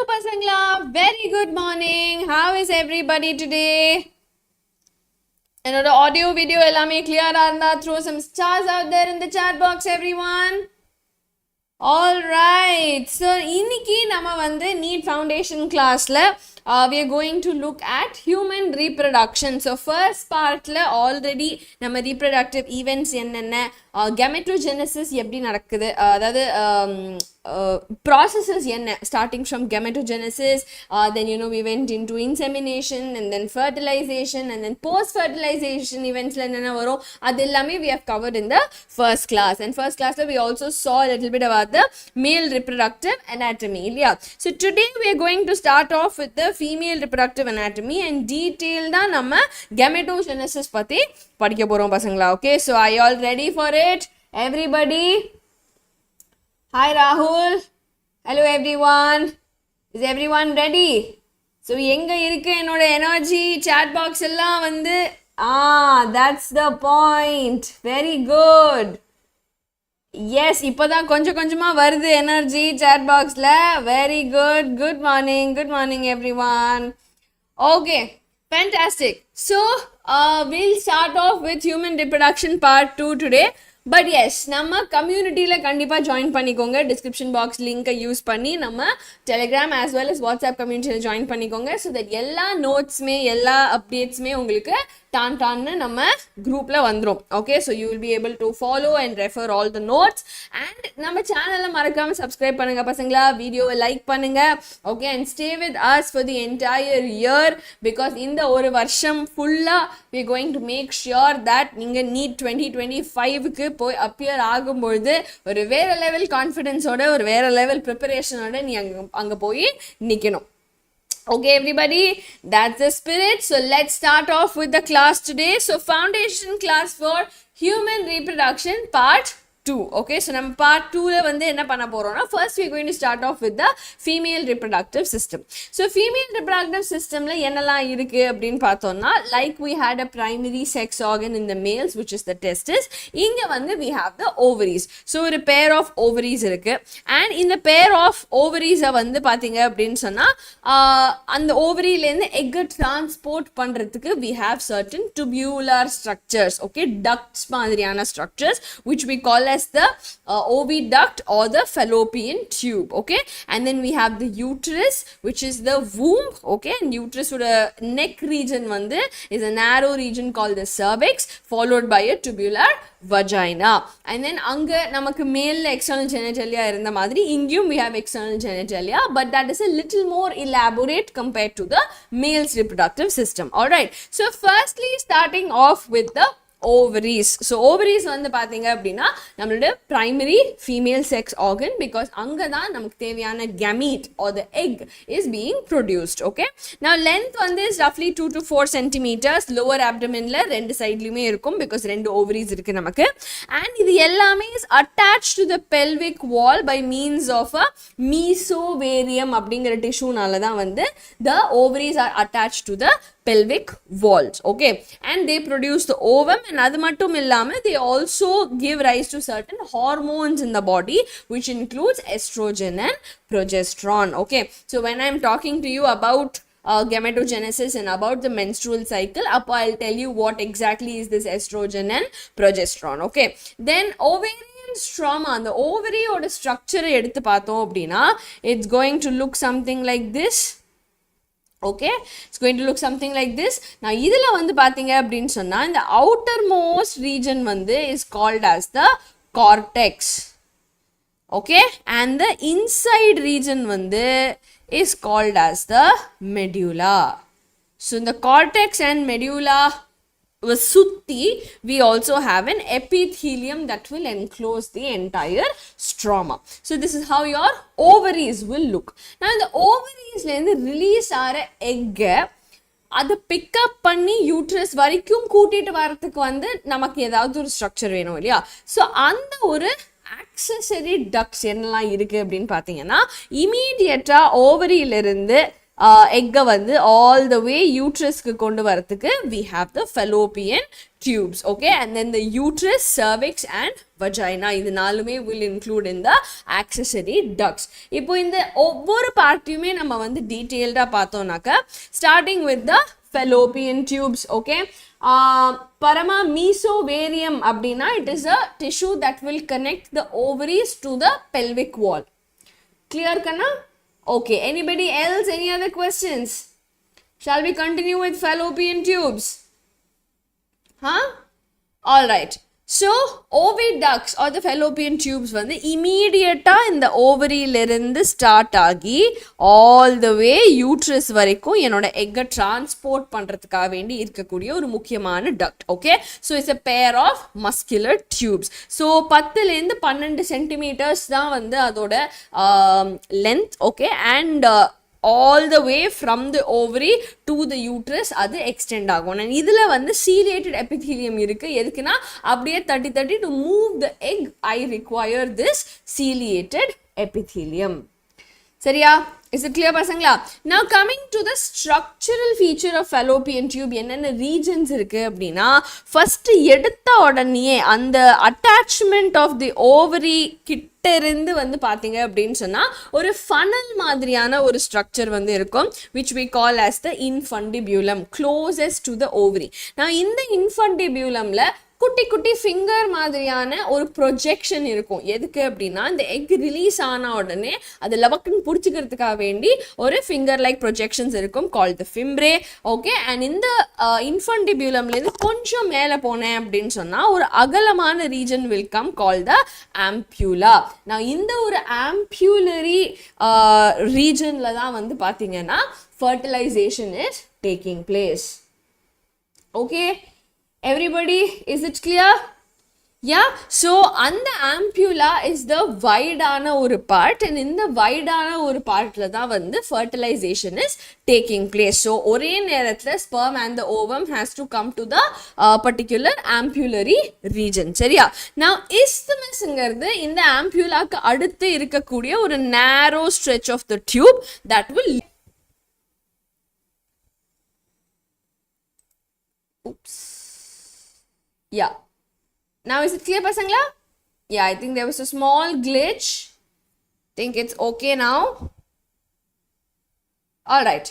Pasangla, very good morning. How is everybody today? Another audio video ellame clear arna. Throw some stars out there in the chat box, everyone. All right. So இன்னைக்கு நம்ம வந்து NEET foundation classல we are going to look at human reproduction. So first partல already நம்ம reproductive events என்னென்ன gametogenesis எப்படி நடக்குது அதாவது processes என்ன starting from gametogenesis, then we went into insemination and then fertilization and then post fertilization events la enna varum adellame we have covered in the first class. And first class la we also saw a little bit about the male reproductive anatomy. Yeah, so today we are going to start off with the female reproductive anatomy and detail da nama gametogenesis patti padikka porom pasangala. Okay, so are you all ready for it, everybody? Hi Rahul. Hello everyone. Is everyone ready? So enga irukku enoda energy chat box ella vandu that's the point. Very good. Yes, ipoda konjama varudhu energy chat box la. Very good. Good morning everyone. Okay, fantastic. So we'll start off with human reproduction part 2 today. But yes, நம்ம கம்யூனிட்டியில கண்டிப்பாக join பண்ணிக்கோங்க. Description box லிங்கை use பண்ணி நம்ம Telegram as well as WhatsApp கம்யூனிட்டியில் join பண்ணிக்கோங்க. So that எல்லா நோட்ஸுமே எல்லா அப்டேட்ஸுமே உங்களுக்கு டான்னு நம்ம குரூப்பில் வந்துடும். Okay, so you will be able to follow and refer all the notes. And நம்ம சேனலை மறக்காமல் சப்ஸ்கிரைப் பண்ணுங்க பசங்களா, வீடியோவை லைக் பண்ணுங்க. Okay, and stay with us for the entire year because இந்த ஒரு வருஷம் ஃபுல்லாக we are going to make sure that நீங்கள் NEET 2025க்கு போய் அப்பியர் ஆகும்பொழுது ஒரு வேற லெவல் கான்ஃபிடென்ஸோட ஒரு வேற லெவல் ப்ரிப்பரேஷனோட நீ அங்கே போய் நிற்கணும். Okay everybody, that's the spirit. So let's start off with the class today. So foundation class for human reproduction part 2. Okay, so நம்ம part 2ல வந்து என்ன பண்ண போறோம்னா first we are going to start off with the female reproductive system. So female reproductive systemல என்னெல்லாம் இருக்கு அப்படின்னு பார்த்தோம்னா like we had a primary sex organ in the males which is the testis. இங்க வந்து we have the ovaries. So ஒரு pair of ovaries இருக்கு and இந்த pair of ovaries வந்து பாத்தீங்க அப்படின்னு சொன்னா அந்த ovary-ல இருந்து egg transport பண்றதுக்கு we have certain tubular structures. Okay, ducts மாதிரியான structures which we call as the oviduct or the fallopian tube. Okay, and then we have the uterus which is the womb. Okay, and uterus oda neck region vandu is a narrow region called the cervix followed by a tubular vagina. And then anga namakku male external genitalia irundha madri ingiyum we have external genitalia, but that is a little more elaborate compared to the male's reproductive system. All right, so firstly starting off with the ovaries. So ovaries வந்து பாத்தீங்க அப்படின்னா நம்மளோட primary female sex organ because அங்கதான் நமக்கு தேவையான gamete or the egg is being produced. Okay, now length வந்து is roughly 2 to 4 centimeters. lower abdomenல ரெண்டு சைட்லயுமே இருக்கும் because ரெண்டு ovaries இருக்கு நமக்கு. and இது எல்லாமே is attached to the pelvic wall by means of a mesovarium அப்படிங்கிற டிஷ்யூனால தான் வந்து the ovaries are attached to the pelvic walls. Okay, and they produce the ovum and adu mattum illama they also give rise to certain hormones in the body which includes estrogen and progesterone. Okay, so when I'm talking to you about gametogenesis and about the menstrual cycle, up I'll tell you what exactly is this estrogen and progesterone. Okay, then ovarian stroma, the ovary oda structure eduthu paathom appadina it's going to look something like this. Okay, it's going to look something like this. Now idhula vandu pathinga appdin sonna the outermost region vandu is called as the cortex. Okay, and the inside region vandu is called as the medulla. So in the cortex and medulla sutti we also have an epithelium that will enclose the entire stroma. So this is how your ovaries will look. Now in the ovaries la irundhu release ஆற egg அதை pickup பண்ணி uterus வரைக்கும் கூட்டிட்டு வரதுக்கு வந்து நமக்கு ஏதாவது ஒரு ஸ்ட்ரக்சர் வேணும் இல்லையா. ஸோ அந்த ஒரு ஆக்சசரி டக்ஸ் என்னெல்லாம் இருக்கு அப்படின்னு பார்த்தீங்கன்னா இமீடியட்டா ஓவரியிலிருந்து எக்கை வந்து all the way uterusக்கு கொண்டு வரதுக்கு we have the fallopian tubes. Okay, and then the uterus, cervix and vagina, இது நாலுமே will include in the accessory ducts. இப்போ இந்த ஒவ்வொரு பார்ட்டியுமே நம்ம வந்து டீட்டெயில்டா பார்த்தோம்னாக்க starting with the fallopian tubes. Okay, parama mesovarium அப்படின்னா it is a tissue that will connect the ovaries to the pelvic wall. Clear kanna? Okay, anybody else, any other questions? Shall we continue with fallopian tubes? Huh? All right. So, oviducts or the fallopian tubes வந்து immediate இந்த ஓவரியிலிருந்து start ஆகி all the way uterus வரைக்கும் என்னோட எக்கை transport பண்ணுறதுக்காக வேண்டி இருக்கக்கூடிய ஒரு முக்கியமான duct. Okay, so it's a pair of muscular tubes. So 10லேருந்து 12 centimetres தான் வந்து அதோட length. Okay, and all the way from the ovary to the uterus அது extend ஆகும். and இதுல வந்து ciliated epithelium இருக்கு. எதுக்குன்னா அப்படியே தட்டி தட்டி to move the egg I require this ciliated epithelium. சரியா? Is it clear பசங்களா? Now coming to the structural feature of fallopian tube, என்னென்ன regions இருக்கு அப்படின்னா, first எடுத்த உடனே அந்த attachment of the ovary கிட்ட இருந்து வந்து பாத்தீங்க அப்படின்னு சொன்னா ஒரு funnel மாதிரியான ஒரு structure வந்து இருக்கும், which we call as the infundibulum, closest to the ovary. Now இந்த infundibulumல குட்டி குட்டி ஃபிங்கர் மாதிரியான ஒரு ப்ரொஜெக்ஷன் இருக்கும். எதுக்கு அப்படின்னா இந்த எக் ரிலீஸ் ஆன உடனே அது லவக்குன்னு பிடிச்சிக்கிறதுக்காக வேண்டி ஒரு ஃபிங்கர் லைக் ப்ரொஜெக்ஷன்ஸ் இருக்கும், கால் த ஃபிம்ப்ரே. ஓகே, அண்ட் இந்த இன்ஃபண்டிபியூலம்லேருந்து கொஞ்சம் மேலே போனேன் அப்படின்னு சொன்னால் ஒரு அகலமான ரீஜன் வில் கம், கால் த ஆம்பியூலா. நான் இந்த ஒரு ஆம்பியூலரி ரீஜனில் தான் வந்து பார்த்தீங்கன்னா fertilization is taking place. Okay, everybody, is it clear? Yeah, so அந்த ஆம்பியூலா is the வைடான ஒரு பார்ட், and இந்த வைடான ஒரு பார்ட்ல தான் வந்து fertilization is taking place. So ஒரே நேரத்துல sperm and the ovum has to come to the particular ampullary region. சரியா? Now isthmusங்கிறது இந்த ஆம்பியூலாக்கு அடுத்து இருக்கக்கூடிய ஒரு narrow stretch of the tube that will yeah. Now is it clear pasangla? Yeah, I think there was a small glitch. Think it's okay now. All right.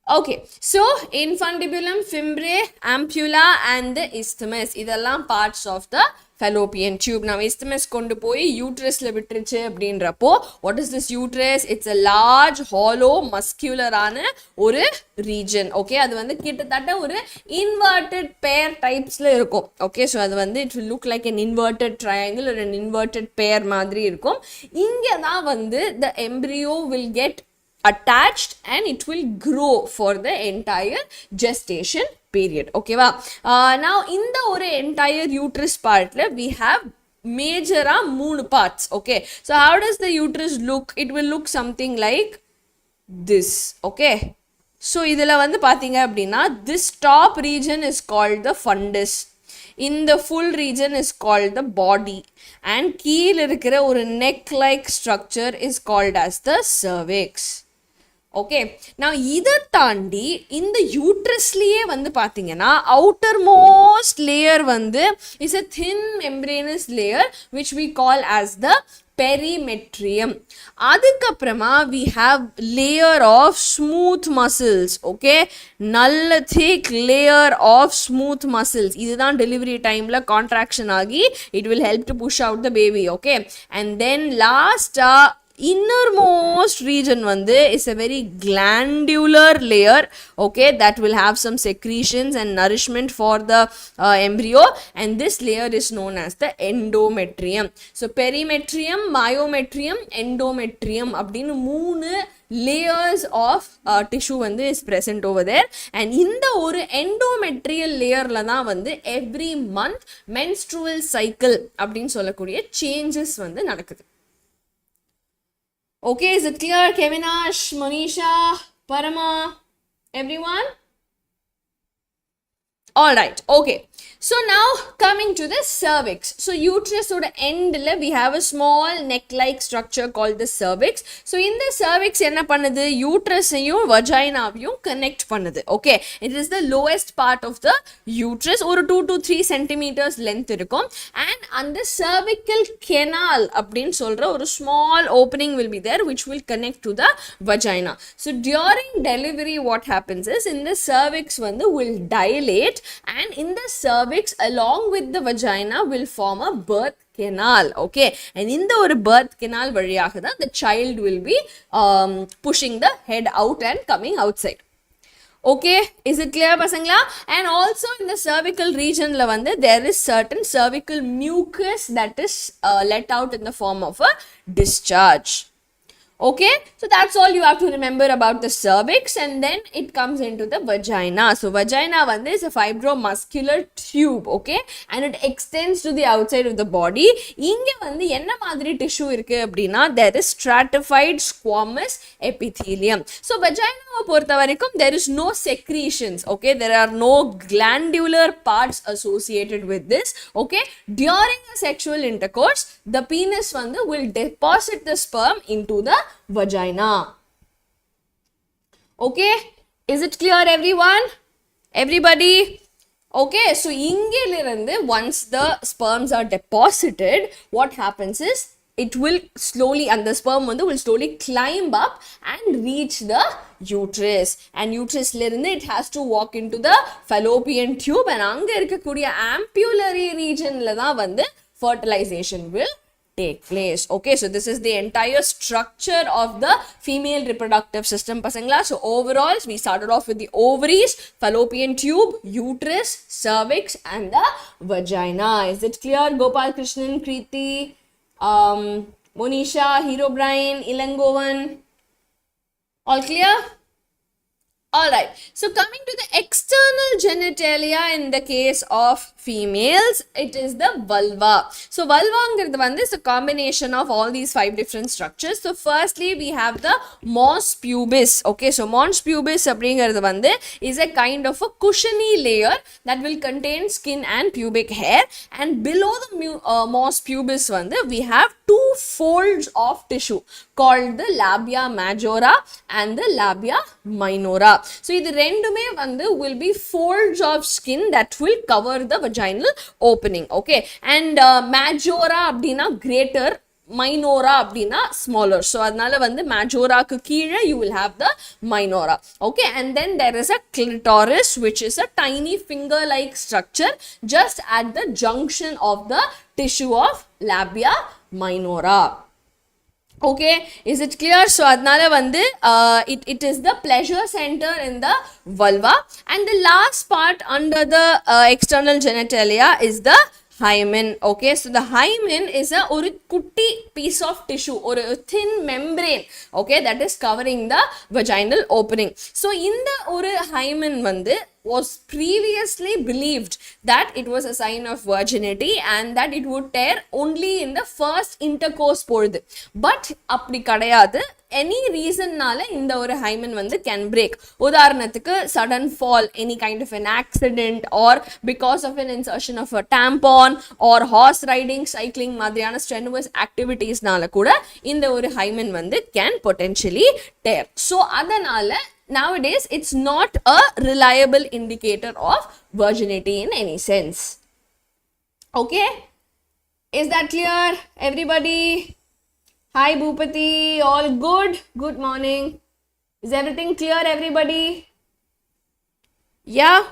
Okay, so infundibulum, fimbriae, ampulla and the isthmus, இதெல்லாம் parts of the fallopian tube. Now isthmus கொண்டு போய் uterusல விட்டுருச்சு அப்படின்றப்போ, what is this uterus? It's a large hollow muscular ஆன ஒரு region. Okay, அது வந்து கிட்டத்தட்ட ஒரு inverted pair typesல இருக்கும். Okay, so அது வந்து it will look like an inverted triangle or an inverted pair மாதிரி இருக்கும். இங்க தான் வந்து the embryo will get attached and it will grow for the entire gestation period. Okay va? Now in the ஒரு entire uterus part we have major மூணு parts. Okay, so how does the uterus look? It will look something like this. Okay, so இதுல வந்து பாத்தீங்க அப்படின்னா this top region is called the fundus, in the full region is called the body, and கீழ இருக்கிற ஒரு neck like structure is called as the cervix. Okay, now இதை தாண்டி இந்த யூட்ரஸ்லயே வந்து பார்த்தீங்கன்னா outermost layer வந்து is a thin membranous layer which we call as the perimetrium. அதுக்கப்புறமா we have layer of smooth muscles. Okay, நல்ல thick layer of smooth muscles, இதுதான் delivery timeல contraction ஆகி it will help to push out the baby. Okay, and then last innermost region வந்து is a very glandular layer. Okay, that will have some secretions and nourishment for the embryo, and this layer is known as the endometrium. So perimetrium, myometrium, endometrium அப்படின்னு மூணு layers of tissue வந்து is present over there, and இந்த ஒரு endometrial layerல தான் வந்து every month menstrual cycle அப்படின்னு சொல்லக்கூடிய changes வந்து நடக்குது. Okay, is it clear? Kevinash, Monisha, Parama, everyone? All right, okay. So now coming to the cervix. So uterus oda end la we have a small neck-like structure called the cervix. So in the cervix enna pannudhu uterus ayum vagina ayum connect pannudhu. Okay, it is the lowest part of the uterus, or 2 to 3 centimeters length irukum, and on the cervical canal appdin solra or small opening will be there which will connect to the vagina. So during delivery what happens is in the cervix vandu will dilate, and in the cervix along with the vagina will form a birth canal. Okay, and in the birth canal valiyaga the child will be pushing the head out and coming outside. Okay, is it clear pasangla? And also in the cervical region la vande there is certain cervical mucus that is let out in the form of a discharge. Okay, so that's all you have to remember about the cervix, and then it comes into the vagina. So vagina one is a fibromuscular tube, okay, and it extends to the outside of the body. Inge vandu enna madri tissue irukku appadina, there is stratified squamous epithelium. So vagina portha varaikum there is no secretions, okay, there are no glandular parts associated with this. Okay, during a sexual intercourse the penis vandu will deposit the sperm into the vagina. Okay, is it clear everyone? Everybody? Okay, so ingilirundu once the sperms are deposited, what happens is it will slowly, and the sperm will slowly climb up and reach the uterus, and uterus lirundu it has to walk into the fallopian tube, and anga irukkudiya ampullary region la da vandu fertilization will take place. Okay, so this is the entire structure of the female reproductive system pasangla. So overall we started off with the ovaries, fallopian tube, uterus, cervix and the vagina. Is it clear? Gopal Krishnan, Kriti, Monisha, Hero Brian, Ilangovan, all clear? Alright, so coming to the external genitalia in the case of females, it is the vulva. So vulva is a combination of all these 5 different structures. So firstly we have the mons pubis. Okay, so mons pubis is a kind of a cushiony layer that will contain skin and pubic hair, and below the mons pubis we have 2 folds of tissue called the labia majora and the labia minora. So இது ரெண்டுமே will be folds of skin that will cover the vaginal opening. Okay, and majora அப்படினா greater, minora அப்படினா smaller. So அதனால majora க்கு கீழ you will have the minora. Okay, and then there is a clitoris which is a tiny finger like structure just at the junction of the tissue of labia minora. Okay, is it clear? So adnala it is the pleasure center in the vulva, and the last part under the external genitalia is the hymen. Okay, so the hymen is a kutti piece of tissue or a thin membrane, okay, that is covering the vaginal opening. So in the hymen was previously believed that it was a sign of virginity and that it would tear only in the first intercourse porudhu, but appdi kadayadu. Any reason nala inda oru hymen can break. Udaharanathukku sudden fall, any kind of an accident, or because of an insertion of a tampon or horse riding, cycling madriyana strenuous activities nala kuda inda oru hymen can potentially tear. So adanala nowadays it's not a reliable indicator of virginity in any sense. Okay, is that clear everybody? Hi Bhupati, all good? Good morning. Is everything clear everybody? Yeah?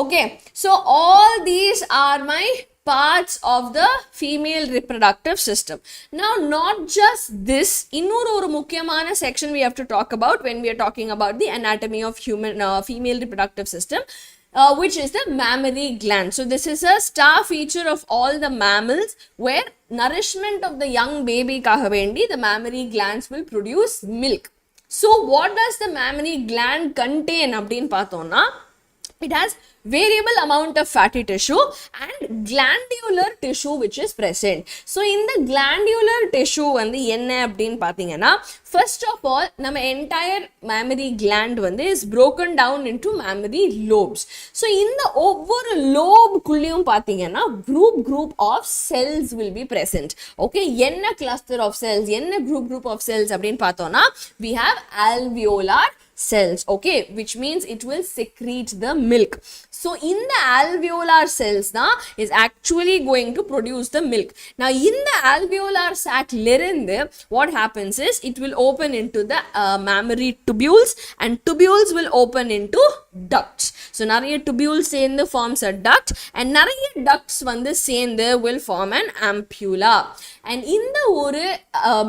Okay, so all these are my parts of the female reproductive system. Now not just this, innoru mukkiyamana section we have to talk about when we are talking about the anatomy of human female reproductive system, which is the mammary gland. So this is a star feature of all the mammals, where nourishment of the young baby kaga vendi the mammary glands will produce milk. So what does the mammary gland contain abdin pathona? It has variable amount of fatty tissue and glandular tissue which is present. So in the glandular tissue வந்து என்ன அப்படினு பாத்தீங்கன்னா, first of all நம்ம entire mammary gland வந்து is broken down into mammary lobes. So இந்த ஒவ்வொரு lobe குள்ளியும் பாத்தீங்கன்னா group of cells will be present. Okay, என்ன cluster of cells, என்ன group of cells அப்படினு பார்த்தோம்னா, we have alveolar cells, okay, which means it will secrete the milk. So in the alveolar cells is actually going to produce the milk. Now in the alveolar sac lirinde, what happens is it will open into the mammary tubules, and tubules will open into ducts. So nariya tubules சேர்ந்து forms a duct, and nariya ducts வந்து சேர்ந்து will form an ampulla. And in the ஒரு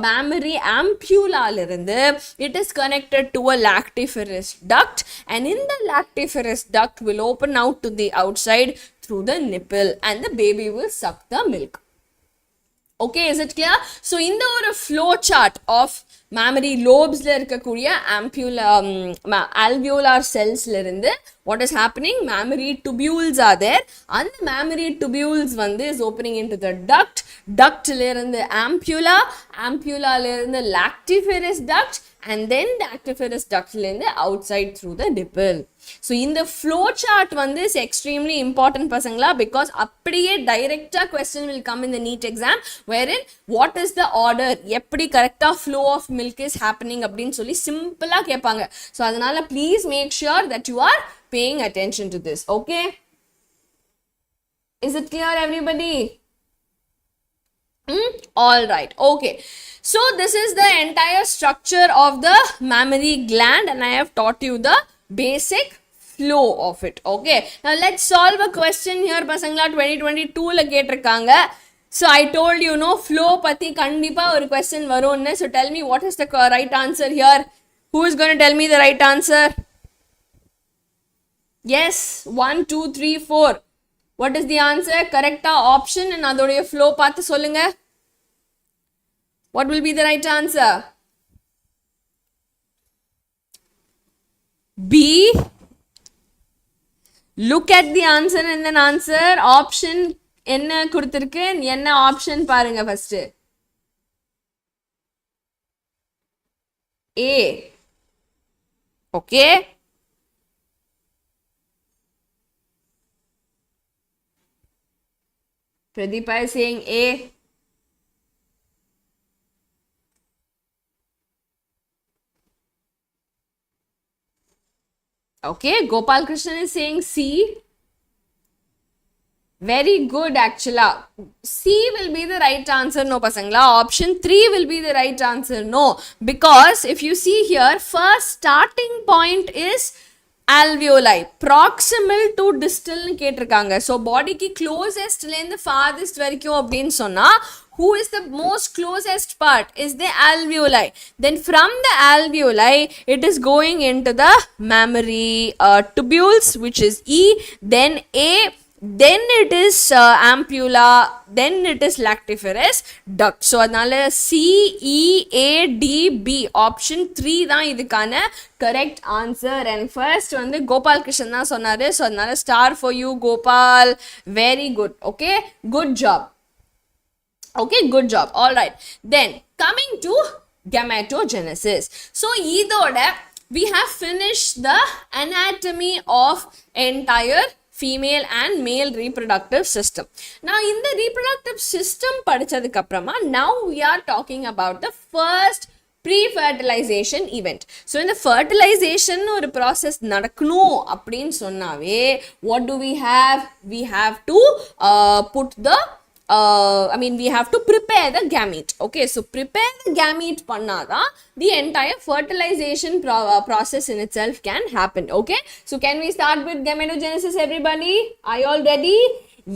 mammary ampulla lirinde, it is connected to a lactiferous duct, and in the lactiferous duct will open out to the outside through the nipple, and the baby will suck the milk. Okay, is it clear? So in the flow chart of mammary lobes la irukkudiya ampulla alveolar cells la irundhu what is happening, mammary tubules are there, and the mammary tubules vandu is opening into the duct la irundhu ampulla la irundhu lactiferous duct, and then the lactiferous duct la irundhu outside through the nipple. So in the flow chart vandu is extremely important pasangla, because appadiye direct question will come in the NEET exam, wherein what is the order, eppadi correct flow of milk is happening அப்படினு சொல்லி சிம்பிளா கேட்பாங்க. So அதனால please make sure that you are paying attention to this. Okay, is it clear everybody? All right, okay, so this is the entire structure of the mammary gland, and I have taught you the basic flow of it. Okay, now let's solve a question here pasangla 2022 la ketirukanga. So I told you no flow patti kandipa or question varunne. So tell me what is the right answer here. Who is going to tell me the right answer? Yes, 1 2 3 4. What is the answer? Correct option and adodiya flow path solunga. What will be the right answer? B. Look at the answer and then answer. Option என்ன கொடுத்திருக்கு, என்ன option பாருங்க first. A. Okay, Pradeepa is saying A. Okay, Gopal Krishnan is saying C. Very good, actually. C will be the right answer, no pasangla. Option 3 will be the right answer, no. Because if you see here, first starting point is alveoli, proximal to distal nu ketirukanga. So body ki closest la inda farthest varaikum appdin sonna, who is the most closest part is the alveoli. Then from the alveoli it is going into the mammary tubules, which is E, then A, then it is ampulla, then it is lactiferous duct. So adnala C, E, A, D, B, option 3 தான் இதுக்கான correct answer. And first வந்து கோபால் கிருஷ்ணன் தான் சொன்னாரு. So adnala star for you Gopal, very good. Okay, good job. Okay, good job. All right, then coming to gametogenesis. So idoda we have finished the anatomy of entire female and male reproductive system. Now in the reproductive system படிச்சதுக்கு அப்புறமா now we are talking about the first pre-fertilization event. So in the fertilization ஒரு process நடக்கணும் அப்படின்னு சொன்னாவே what do we have? We have to put the we have to prepare the gamete. Okay, so prepare the gamete pannada the entire fertilization process in itself can happen. Okay, so can we start with gametogenesis everybody? Are you all ready?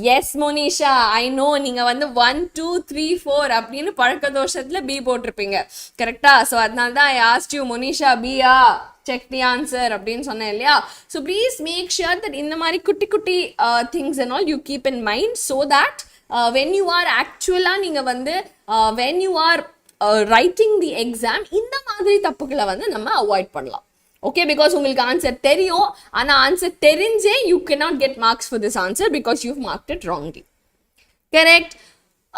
Yes Monisha, I know நீங்க வந்து 1 2 3 4 அப்படினு பழக்க தோஷத்துல B போட்டிருப்பீங்க கரெக்ட்டா. So அதனால தான் I asked you Monisha B check the answer அப்படினு சொன்னேன் இல்லையா. So please make sure that இந்த மாதிரி குட்டி குட்டி things and all you keep in mind, so that when you are actually நீங்க வந்து when you are writing the exam இந்த மாதிரி தப்புகளை வந்து நம்ம அவாய்ட் பண்ணலாம். Okay, because உங்களுக்கு answer தெரியும் ஆனா answer தெரிஞ்சே you cannot get marks for this answer because you've marked it wrongly. Correct?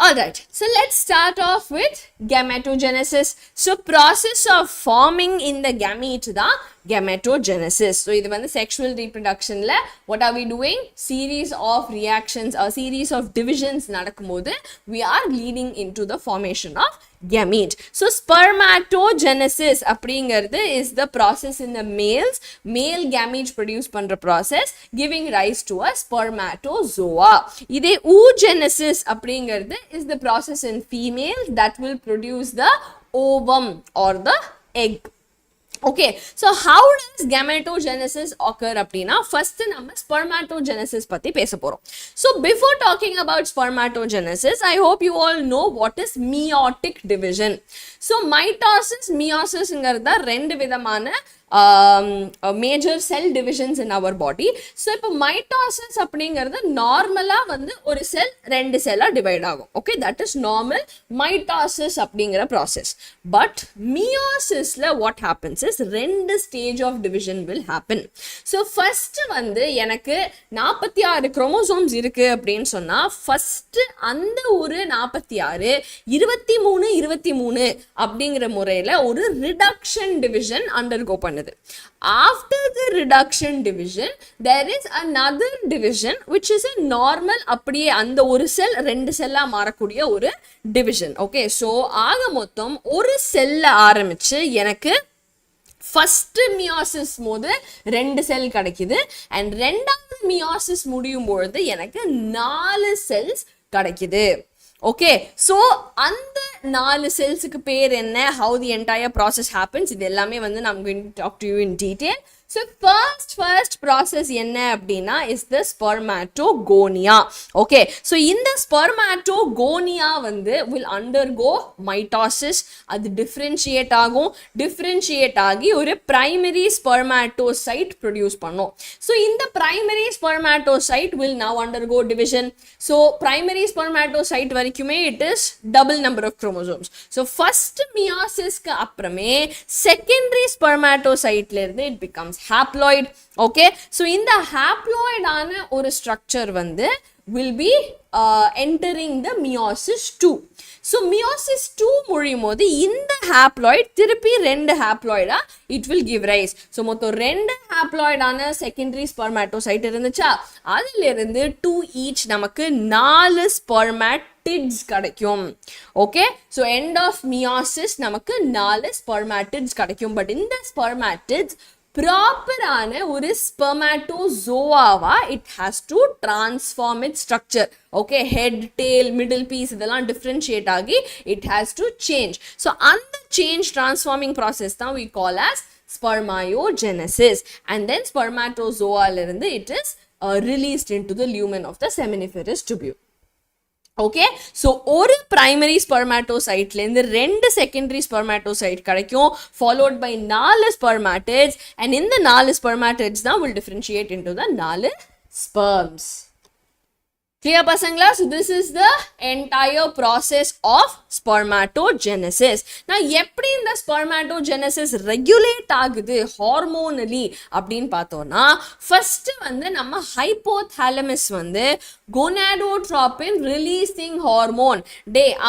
Alright, so let's start off with gametogenesis. So process of forming in the gamete da gametogenesis. So இது வந்து sexual reproduction la what are we doing? Series of reactions or series of divisions நடக்கும்போது we are leading into the formation of gamete. So spermatogenesis அப்படிங்கிறது is the process in the male gamete produce பண்ற process giving rise to a spermatozoa. இதே oogenesis அப்படிங்கிறது is the process in females that will produce the ovum or the egg. Okay, so how does gametogenesis occur அப்படினா first நம்ம spermatogenesis பத்தி பேச போறோம். So before talking about spermatogenesis, I hope you all know what is meiotic division. So mitosis, meiosis ங்கறத ரெண்டு விதமான major cell divisions in our body. So இப்போ mitosis அப்படிங்கிறது நார்மலா வந்து ஒரு செல் ரெண்டு செல்லா டிவைட் ஆகும். Okay, that is normal mitosis அப்படிங்கிற process. But meiosisல what happens is ரெண்டு stage of division will happen. So first வந்து எனக்கு 46 chromosomes இருக்கு அப்படின்னு சொன்னா first அந்த ஒரு 46 23 அப்படிங்கிற முறையில ஒரு reduction division undergo பண்ணுது. After the reduction division, there is another division which is a normal அப்படியே அந்த ஒரு செல் ரெண்டு செல்லா மாறக்கூடிய ஒரு division. Okay, so ஆக மொத்தம் ஒரு செல்ல ஆரம்பிச்சு எனக்கு ஃபர்ஸ்ட் மியோசிஸ் போது ரெண்டு செல் கிடைக்குது அண்ட் ரெண்டாவது மியோசிஸ் முடியும் பொழுது எனக்கு 4 செல்ஸ் கிடைக்குது. Okay, so அந்த 4 செல்ஸுக்கு பேர் என்ன, how the entire process happens, இது எல்லாமே வந்து I'm going to talk to you in detail. So first process என்ன அப்படின்னா is the spermatogonia. Okay, so இந்த spermatogonia வந்து will undergo mitosis. அது differentiate ஆகி ஒரு primary spermatocyte produce பண்ணும். So இந்த primary spermatocyte will now undergo division. So primary spermatocyte வரைக்குமே it is double number of chromosomes. So first meiosis-க்கு அப்புறமே secondary spermatocyte-ல இருந்து it becomes haploid. Okay, so இந்த haploid ஆன ஒரு structure வந்து will be entering the meiosis 2. So meiosis 2 முடியும் போது இந்த haploid திருப்பி ரெண்டு haploid it will give rise. So மொத்தம் ரெண்டு haploid ஆன secondary spermatocyte இருந்துச்சா அதுல இருந்து 2 each நமக்கு 4 spermatids கிடைக்கும். Okay, so end of meiosis நமக்கு 4 spermatids கிடைக்கும். But இந்த spermatids ப்ராப்பர் ஆன ஒரு ஸ்பெர்மாட்டோசோவாவா it has to transform its structure. Okay, head, tail, middle piece இதெல்லாம் differentiate ஆகி it has to change. So அந்த change transforming process தான் we call as spermatogenesis. And then spermatozoa இருந்து it is released into the lumen of the seminiferous tubule. Okay, so ஒரு primary spermatocyte ல இருந்து ரெண்டு secondary spermatocyte கிடைக்கும் followed by 4 spermatids and இந்த 4 spermatids தான் will differentiate into the 4 sperms. Clear pasangla? So this is the entire process of spermatogenesis. Now எப்படி இந்த spermatogenesis regulate ஆகுது hormonally அப்படின்னு பார்த்தோம்னா first வந்து நம்ம hypothalamus வந்து gonadotropin releasing hormone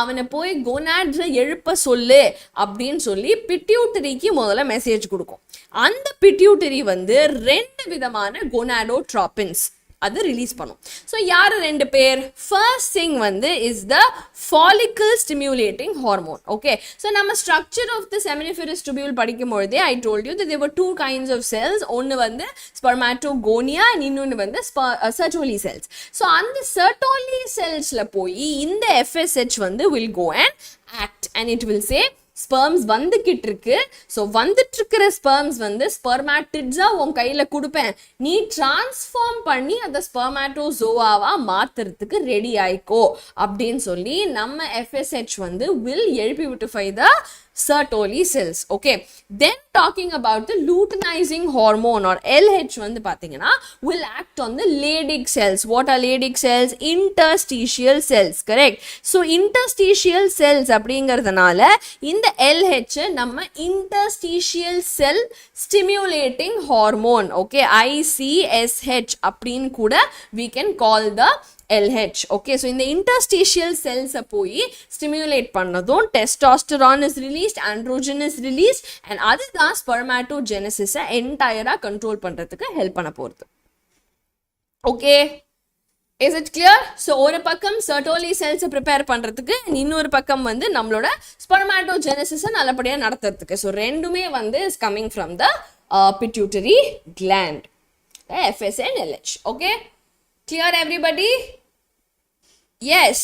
அவனை போய் gonads எழுப்ப சொல்லு அப்படின்னு சொல்லி pituitary-க்கு முதல்ல மெசேஜ் கொடுக்கும். அந்த pituitary வந்து ரெண்டு விதமான gonadotropins அது ரிலீஸ் பண்ணும். ஸோ யார் ரெண்டு பேர், ஃபர்ஸ்ட் திங் வந்து is the follicle stimulating hormone. Okay, so நம்ம structure of the seminiferous tubule படிக்கும் பொழுதே I told you that there were 2 kinds of cells. ஒன்று வந்து ஸ்பெர்மாட்டோகோனியா அண்ட் இன்னொன்று வந்து சர்டோலி செல்ஸ். ஸோ அந்த சர்டோலி செல்ஸில் போய் இந்த FSH வந்து will go and act and it will say sperms வந்துக்கிட்டு இருக்கு. ஸோ வந்துட்டு இருக்கிற ஸ்பெர்ம்ஸ் வந்து ஸ்பெர்மாட்டிட்ஸா உன் கையில கொடுப்பேன், நீ டிரான்ஸ்ஃபார்ம் பண்ணி அந்த ஸ்பெர்மாட்டோசோவாவா மாத்துறதுக்கு ரெடி ஆயிக்கோ அப்படின்னு சொல்லி நம்ம FSH வந்து வில் எழுப்பி விட்டுஃபை த Sertoli cells. Okay, then talking about the luteinizing hormone or LH வந்து பாத்தீங்கன்னா will act on the Leydig cells. What are Leydig cells? Interstitial cells, correct? So interstitial cells அப்படிங்கிறதுனால இந்த LH நம்ம interstitial cell stimulating hormone, okay, ICSH அப்படின்னு கூட we can call the LH. Okay, so in the interstitial cells போய் stimulate பண்ணதும் testosterone is released, androgen is released, and அதுதான் spermatogenesis entire control பண்றதுக்கு help பண்ண போறது. Okay, is it clear? So ஒரு பக்கம் Sertoli cells prepare பண்றதுக்கு, இன்னொரு பக்கம் வந்து நம்மளோட spermatogenesis நல்லபடியா நடத்துறதுக்கு. So ரெண்டுமே வந்து is coming from the pituitary gland, the FSH and LH. Okay, clear everybody? Yes.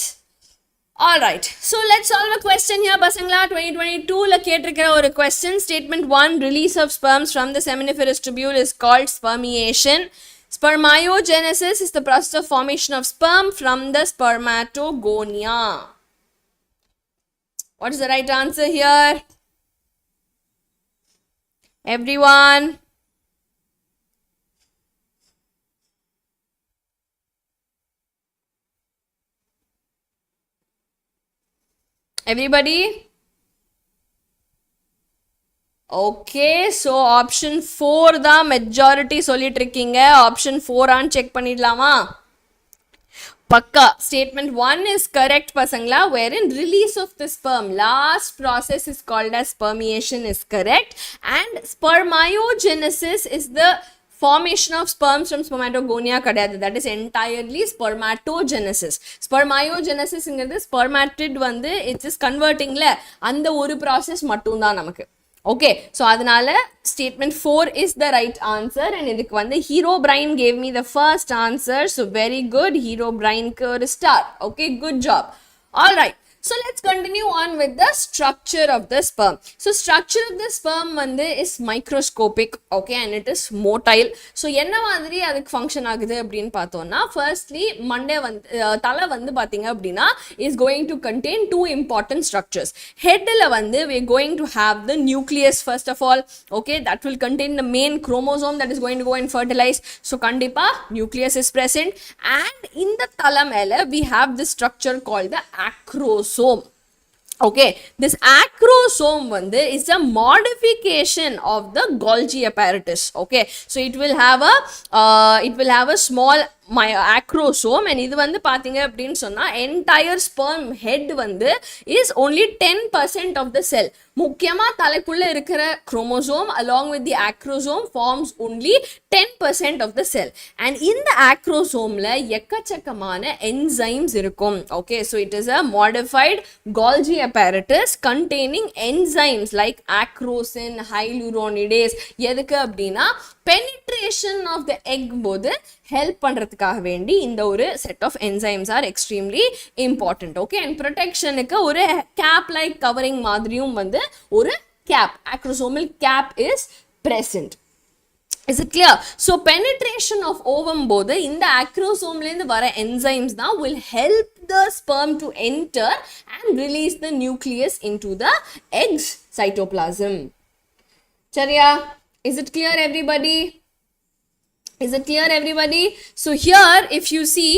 All right, so let's solve a question here pasangla. 2022 la ketirukra or question. Statement 1, release of sperms from the seminiferous tubule is called spermiation. Spermatogenesis is the process of formation of sperm from the spermatogonia. What is the right answer here, everyone? Everybody? Okay, so option 4 the majority சொல்லிட்டிருக்கீங்க. Option 4 on check பண்ணிடலாமா? Pakka. Statement 1 is correct pasangla, wherein release of the sperm, last process is called as spermiation is correct, and spermatogenesis is the formation of sperms from spermatogonia kadayadu, that is entirely spermatogenesis. Spermatogenesis ingiradhu spermatid vandu it is converting la and oru process mattum da namakku. Okay, so adanal statement 4 is the right answer, and idhukku vandu Hero Brain gave me the first answer, so very good, Hero Brain ku or star. Okay, good job. All right, so let's continue on with the structure of the sperm. So structure of the sperm vandu is microscopic, okay, and it is motile. So enna madri aduk function agudhu appdin paathona, firstly Monday Thala vandu pathinga appadina is going to contain two important structures. Head la vandu we are going to have the nucleus first of all, okay, that will contain the main chromosome that is going to go and fertilize. So kandipa nucleus is present, and in the Thala mele we have this structure called the acrosome. Okay, this acrosome vandu is a modification of the Golgi apparatus. Okay, so it will have a small acrosome, and இது வந்து பாத்தீங்க அப்படினு சொன்னா entire sperm head வந்து is only 10% of the cell. முக்கியமா தலைக்குள்ள இருக்கிற chromosome along with the acrosome forms only 10% of the cell, and in the acrosome la எக்கச்சக்கமான enzymes இருக்கும். Okay, so it is a modified Golgi apparatus containing enzymes like acrosin, hyaluronidase. எதுக்கு அப்படினா penetration of the egg போது help பண்றதுக்காக வேண்டி இந்த ஒரு set of enzymes are extremely important. Okay, and protection க்கு ஒரு cap like covering மாதிரியும் வந்து ஒரு cap, acrosomal cap is present. Is it clear? So penetration of ovum போது இந்த acrosome ல இருந்து வர enzymes தான் will help the sperm to enter and release the nucleus into the egg's cytoplasm. Chariya, is it clear everybody? Is it clear everybody? So here if you see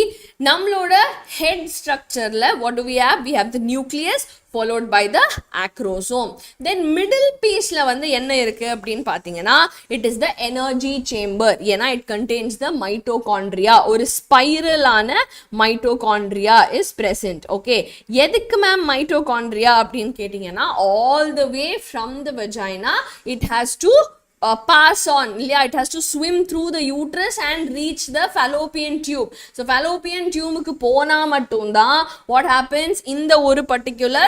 nammaloda head structure la what do we have? We have the nucleus followed by the acrosome. Then middle piece la vandu enna irukku appdin pathina, it is the energy chamber. Yena it contains the mitochondria, or spiral ana mitochondria is present. Okay, edukku ma'am mitochondria appdin ketingena, all the way from the vagina it has to pass on, yeah, it has to swim through the uterus and reach the fallopian tube. So fallopian tube ku pona mattumda what happens in the oru particular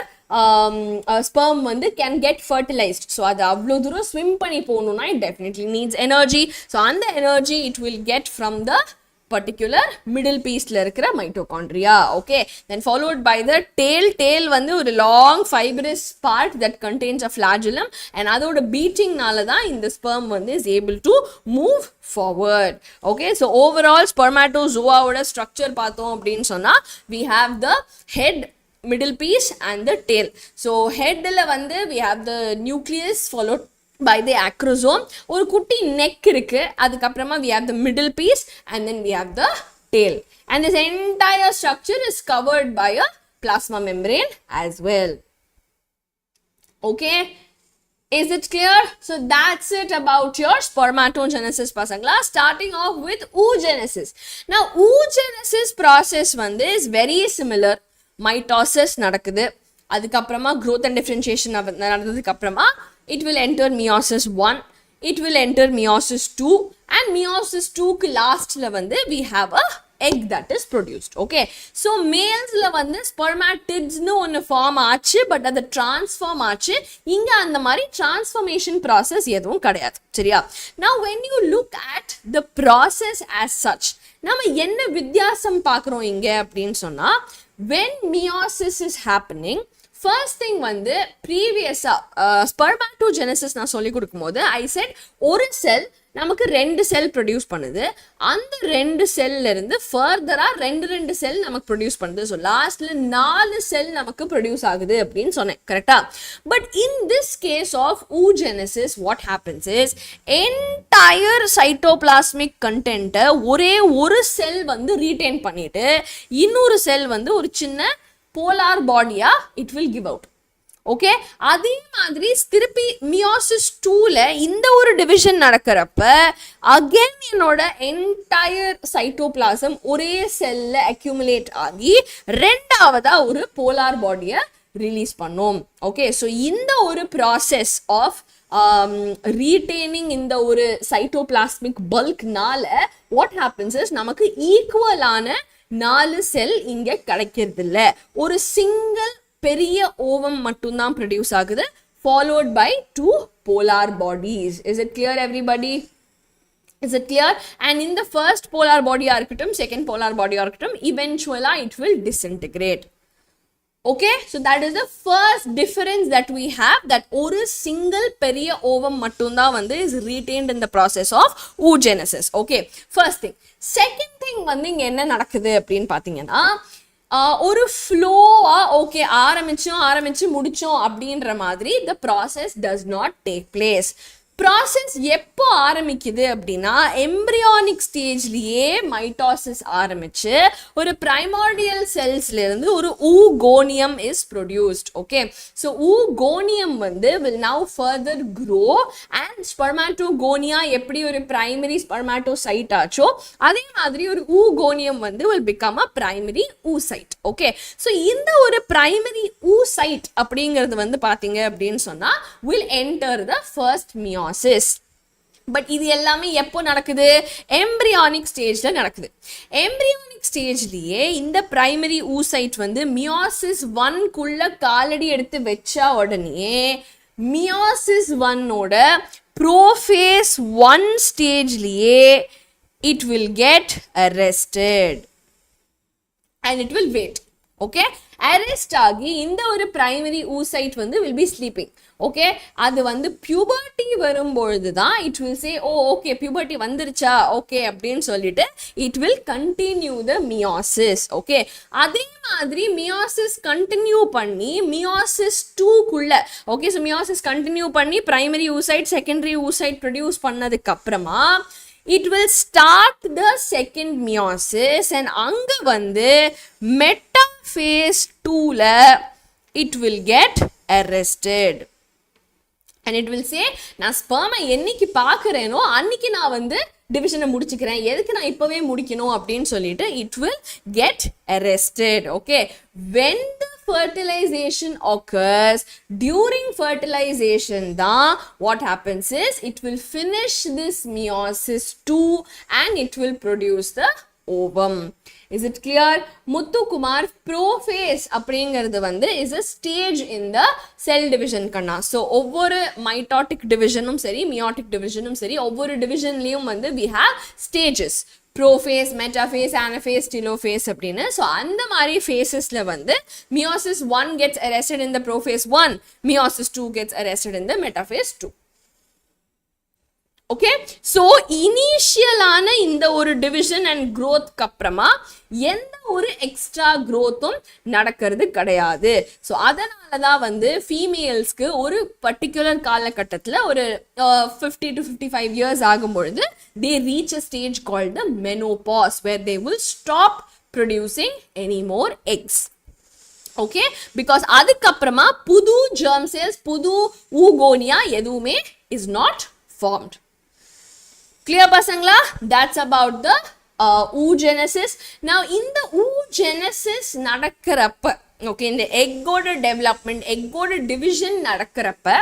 sperm vandu can get fertilized. So adu avlo duro swim panni ponuna, it definitely needs energy. So and the energy it will get from the particular middle piece la irukra mitochondria. Okay, then followed by the tail vandu ஒரு long fibrous part that contains a flagellum, and adoda beating nala da in the sperm vandu is able to move forward. Okay, so overall spermatozoa oda structure paathom appdin sonna, we have the head middle piece and the tail. So head la வந்து we have the nucleus followed by the acrosome. ஒரு குட்டி neck இருக்கு, அதுக்கு அப்புறமா we have the middle piece and then we have the tail, and this entire structure is covered by a plasma membrane as well. Okay, is it clear? So that's it about your spermatogenesis pasangla, starting off with oogenesis. Now oogenesis process வந்து is very similar. Mitosis நடக்குது, அதுக்கு அப்புறமா growth and differentiation நடந்ததுக்கு அப்புறமா it will enter meiosis 1, it will enter meiosis 2, and meiosis 2 க்கு lastல வந்து we have a egg that is produced. Okay, so males la வந்து spermatids nu one form ஆச்சு, but அது transform ஆச்சு. இங்க அந்த மாதிரி transformation process எதுவும் கிடையாது, சரியா? Now when you look at the process as such, நாம என்ன வித்தியாசம் பார்க்குறோம் இங்க அப்படின்னு சொன்னா, when meiosis is happening, first thing வந்து ப்ரீவியஸா spermatogenesis நான் சொல்லி கொடுக்கும்போது I said ஒரு செல் நமக்கு 2 செல் ப்ரொடியூஸ் பண்ணுது, அந்த 2 செல்ல இருந்து ஃபர்தரா 2 செல் நமக்கு ப்ரொடியூஸ் பண்ணுது. ஸோ லாஸ்ட்ல 4 செல் நமக்கு ப்ரொடியூஸ் ஆகுது அப்படின்னு சொன்னேன், கரெக்டா? But in this case of oogenesis what happens is entire cytoplasmic content ஒரே ஒரு செல் வந்து ரீடைன் பண்ணிட்டு இன்னொரு செல் வந்து ஒரு சின்ன போலார் பாடியா it will give out. Okay, அதே மாதிரி திருப்பி மியோசிஸ் 2ல இந்த ஒரு டிவிஷன் நடக்கிறப்ப அகைன் என்னோட என்டையர் சைட்டோபிளாசம் ஒரே செல்ல அக்யூமுலேட் ஆகி ரெண்டாவதா ஒரு போலார் பாடியை ரிலீஸ் பண்ணும். ஓகே, ஸோ இந்த ஒரு ப்ராசஸ் ஆஃப் ரீடைனிங் இந்த ஒரு சைட்டோபிளாஸ்மிக் பல்க்னால வாட் ஹேப்பன்ஸ் இஸ் நமக்கு ஈக்குவலான 4 செல் இங்க கிடைக்கிறது இல்ல, ஒரு சிங்கிள் பெரிய ஓவம் மட்டும்தான் ப்ரொடியூஸ் ஆகுது, followed by 2 polar bodies. Is it clear everybody? Is it clear? And in the first polar body இருக்கட்டும், second polar body இருக்கட்டும், eventually it will disintegrate. Okay, so that is the first difference that we have, that ஒரு single பெரிய ovum மட்டும்தான் வந்து is retained in the process of oogenesis. Okay, first thing. Second thing வந்து இங்க என்ன நடக்குது அப்படின்னு பாத்தீங்கன்னா, ஒரு ஃப்ளோவா ஓகே ஆரம்பிச்சு முடிச்சோம் அப்படின்ற மாதிரி the process does not take place. Process எப்போ ஆரம்பிக்குது அப்படின்னா, எம்ப்ரியானிக் ஸ்டேஜ்லயே மைட்டாசிஸ் ஆரம்பிச்சு ஒரு பிரைமார்டியல் செல்ஸ்ல இருந்து ஒரு oogoneum is produced. Okay, so oogoneum வந்து will now further grow and spermatogonia எப்படி ஒரு பிரைமரி ஸ்பெர்மாட்டோசைட் ஆச்சோ அதே மாதிரி ஒரு oogoneum வந்து will become a primary oocyte. Okay, so இந்த ஒரு பிரைமரி oocyte அப்படிங்கிறது வந்து பாத்தீங்க அப்படின்னு சொன்னா will enter the first meiosis. But இது எல்லாமே எப்போ நடக்குது? எம்ப்ரியானிக் ஸ்டேஜ்ல நடக்குது. எம்ப்ரியானிக் ஸ்டேஜ்லயே இந்த பிரைமரி oocyte வந்து மியோசிஸ் 1 குள்ள காலடி எடுத்து வச்சா உடனே மியோசிஸ் 1ஓட ப்ரோஃபேஸ் 1 ஸ்டேஜ்லயே it will get arrested and it will wait. Okay, arrest ஆகி இந்த ஒரு பிரைமரி oocyte வந்து will be sleeping. ஓகே, அது வந்து பியூபர்ட்டி வரும்பொழுது தான் it will say oh okay puberty வந்துருச்சா ஓகே அப்படின்னு சொல்லிட்டு it will continue the meiosis. Okay, அதே மாதிரி மியோசிஸ் கண்டினியூ பண்ணி மியோசிஸ் 2குள்ள ஓகே, ஸோ மியோசிஸ் கண்டினியூ பண்ணி primary oocyte secondary oocyte produce பண்ணதுக்கு அப்புறமா it will start the second meiosis and அங்க வந்து metaphase 2ல it will get arrested and it will say நான் ஸ்பெர்மை என்னைக்கு பார்க்குறேனோ அன்னைக்கு நான் வந்து டிவிஷனை முடிச்சுக்கிறேன், எதுக்கு நான் இப்பவே முடிக்கணும் அப்படின்னு சொல்லிட்டு it will get arrested. Okay, when the fertilization occurs, during fertilization தான் what happens is it will finish this meiosis 2 and it will produce the ovum. Is it clear? Muthu Kumar, prophase அப்படிங்கிறது வந்து is a stage in the cell division கண்ணா. So ஒவ்வொரு mitotic டிவிஷனும் சரி meiotic டிவிஷனும் சரி ஒவ்வொரு டிவிஷன்லையும் வந்து we have stages. Prophase, metaphase, anaphase, telophase அப்படின்னு. ஸோ அந்த மாதிரி ஃபேஸஸில் வந்து meiosis 1 gets arrested in the prophase 1, மியோசிஸ் 2 gets arrested in the metaphase 2. Okay so இனிஷியலான இந்த ஒரு டிவிஷன் அண்ட் க்ரோத்க்கு அப்புறமா எந்த ஒரு எக்ஸ்ட்ரா க்ரோத்தும் நடக்கிறது கிடையாது. ஸோ அதனால தான் வந்து ஃபீமேல்ஸ்க்கு ஒரு பர்டிகுலர் காலகட்டத்தில் ஒரு 50 to 55 years ஆகும்பொழுது they reach a stage called the menopause where they will stop producing any more eggs. Okay because அதுக்கப்புறமா புது germ cells புது oogonia எதுவுமே is not formed. Clear pasangla? That's about the oogenesis. Now in the oogenesis nadakarappa, okay, in the egg oda development, egg oda division nadakarappa,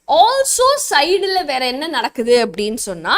also side la vera enna nadakudhu appdin sonna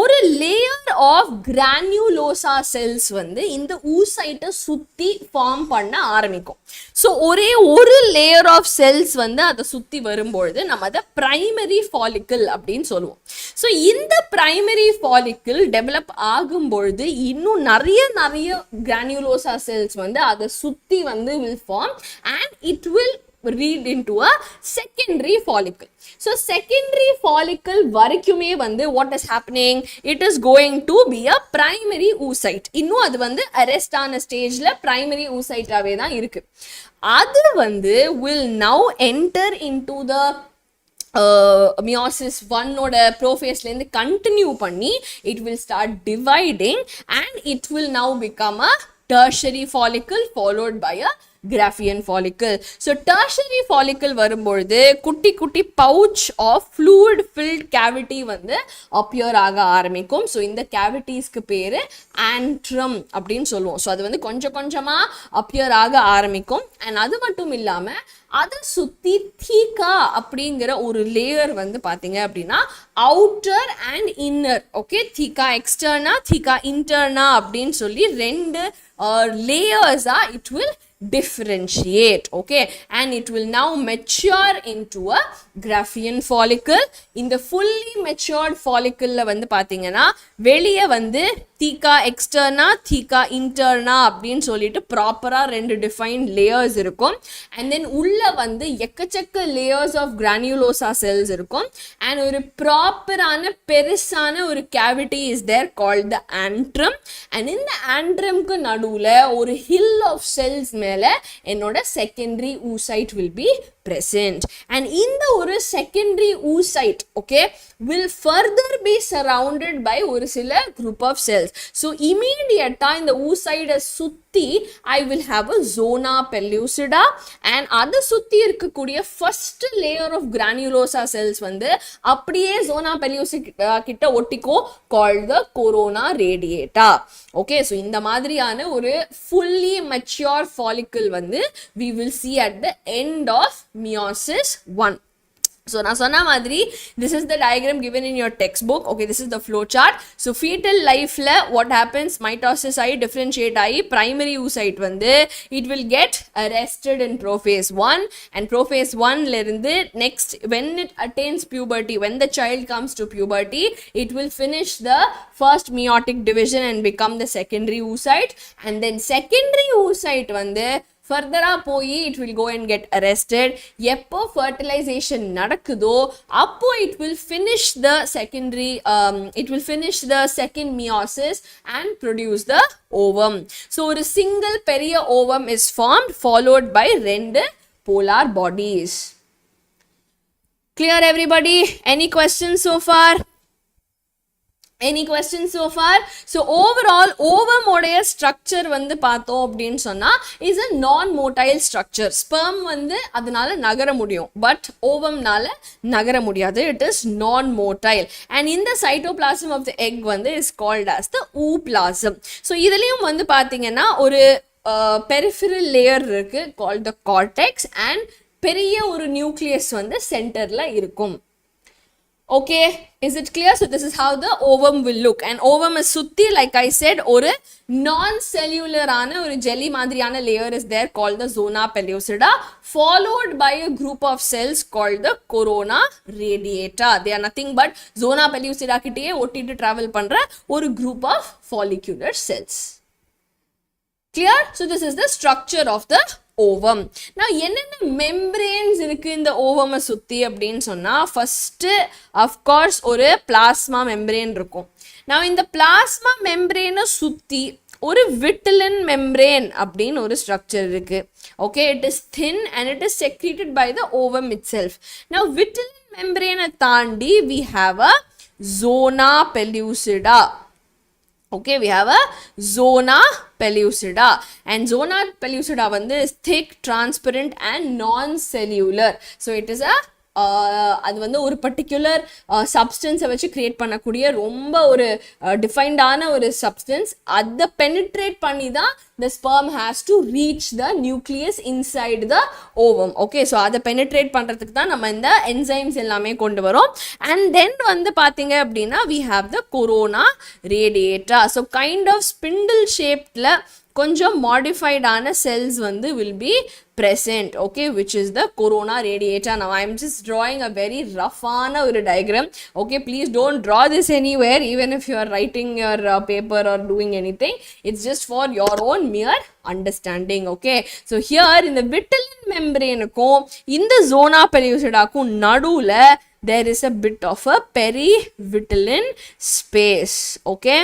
ஒரு layer of granulosa cells வந்து இந்த ஊசைட்டை சுற்றி form பண்ண ஆரம்பிக்கும். So ஒரே ஒரு layer of cells வந்து அதை சுற்றி வரும்பொழுது நம்ம அதை பிரைமரி ஃபாலிக்கிள் அப்படின்னு சொல்லுவோம். ஸோ இந்த பிரைமரி ஃபாலிக்கிள் டெவலப் ஆகும்பொழுது இன்னும் நிறைய கிரானியூலோசா செல்ஸ் வந்து அதை சுற்றி வந்து will form and it will read into a secondary follicle. So secondary follicle varikume vandu what is happening, it is going to be a primary oocyte. Innum adu vandu arrest ana stage la primary oocyte ave dhaan irukku. Adu vandu will now enter into the meiosis 1 oda prophase la irundhu continue panni it will start dividing and it will now become a tertiary follicle followed by a Graafian follicle. So tertiary follicle வரும்பொழுது குட்டி குட்டி pouch of fluid filled cavity வந்து appear ஆக ஆரம்பிக்கும். So இந்த கேவிட்டிஸ்க்கு பேரு antrum அப்படின்னு சொல்லுவோம். ஸோ அது வந்து கொஞ்சம் கொஞ்சமா appear ஆக ஆரம்பிக்கும். அண்ட் அது மட்டும் இல்லாம அதை சுத்தி தீகா அப்படிங்கிற ஒரு லேயர் வந்து பாத்தீங்க அப்படின்னா outer and inner, okay, theca externa theca interna அப்படின்னு சொல்லி ரெண்டு லேயர்ஸா it will differentiate, okay, and it will now mature into a Graafian follicle. In the fully matured follicle la vandu pathina veliya vandu thika externa thika interna அப்படினு சொல்லிட்டு ப்ராப்பரா ரெண்டு defined layers இருக்கும். and then உள்ள வந்து எக்கச்சக்க layers of granulosa cells இருக்கும். and ஒரு ப்ராப்பரான பெருசான ஒரு cavity is there called the antrum. and இந்த antrum-க்கு நடுவுல ஒரு ஹில் ஆஃப் செல்ஸ் மேல என்னோட secondary oocyte will be present. and இந்த ஒரு secondary oocyte, okay, will further be surrounded by ஒரு சில group of cells. so immediate இந்த oocyte சுத்தி I will have a zona pellucida and அதை சுத்தி இருக்கக்கூடிய first layer of granulosa cells வந்து அப்படியே zona pellucida கிட்ட ஒட்டிக்கோ called the corona radiata. okay, so இந்த மாதிரியான ஒரு fully mature follicle வந்து we will see at the end of meiosis 1. so na sonna madri this is the diagram given in your textbook. okay, this is the flow chart. so fetal life la what happens, mitosis ai differentiate ai primary oocyte vandu it will get arrested in prophase 1 and prophase 1 la irundhu next when it attains puberty, when the child comes to puberty, it will finish the first meiotic division and become the secondary oocyte. and then secondary oocyte vandu further போய் it will go and get arrested. எப்போ fertilization நடக்குதோ அப்போ it will finish the secondary it will finish the second meiosis and produce the ovum. so ஒரு single பெரிய ovum is formed followed by ரெண்டு polar bodies. clear everybody? any questions so far? any questions so far? so overall ovum உடைய structure வந்து பார்த்தோம் அப்படின்னு சொன்னா is a non-motile structure. sperm வந்து அதனால நகர முடியும் but ovumனால நகர முடியாது. it is non-motile and in the cytoplasm of the egg வந்து is called as the ooplasm. so இதுலயும் வந்து பாத்தீங்கன்னா ஒரு peripheral layer இருக்கு called the cortex and பெரிய ஒரு nucleus வந்து சென்டர்ல இருக்கும். okay, is it clear? so this is how the ovum will look and ovum is sutti like I said ஒரு non-cellular ஆன ஒரு jelly மாதிரியான layer is there called the zona pellucida followed by a group of cells called the corona radiata. they are nothing but zona pellucida கிட்டயே ஒட்டிட்டு travel பண்ற ஒரு group of follicular cells. clear? so this is the structure of the ovum. Now என்னென்ன membranes இருக்கு இந்த ovum சுத்தி அப்படின்னு சொன்னா first of course ஒரு plasma membrane இருக்கும். Now இந்த plasma membrane சுத்தி ஒரு vitelline membrane அப்படின்னு ஒரு structure இருக்கு. Okay, it is thin and it is secreted by the ovum itself. Now vitelline membrane தாண்டி we have a zona pellucida. Okay, we have a zona pellucida, and zona pellucida is thick, transparent and non-cellular. So it is a அது வந்து ஒரு particular சப்ஸ்டன்ஸை வச்சு create பண்ணக்கூடிய ரொம்ப ஒரு டிஃபைன்டான ஒரு substance. அதை பெனிட்ரேட் பண்ணி தான் the sperm has to reach the nucleus inside the ovum. Okay, so அதை பெனிட்ரேட் பண்ணுறதுக்கு தான் நம்ம இந்த என்சைம்ஸ் எல்லாமே கொண்டு வரோம். அண்ட் தென் வந்து பார்த்தீங்க அப்படின்னா we have the corona radiata. So kind of spindle shapedல கொஞ்சம் modified-ஆன cells வந்து will be present, okay, which is the corona radiata. Now I am just drawing a very rough-ஆன ஒரு diagram. Okay, please don't draw this anywhere, even if you are writing your paper or doing anything. It's just for your own mere understanding. Okay, so here in the vitelline membrane-க்கும் இந்த zona pellucida-க்கும் நடுவுல there is a bit of a perivitelline space. Okay,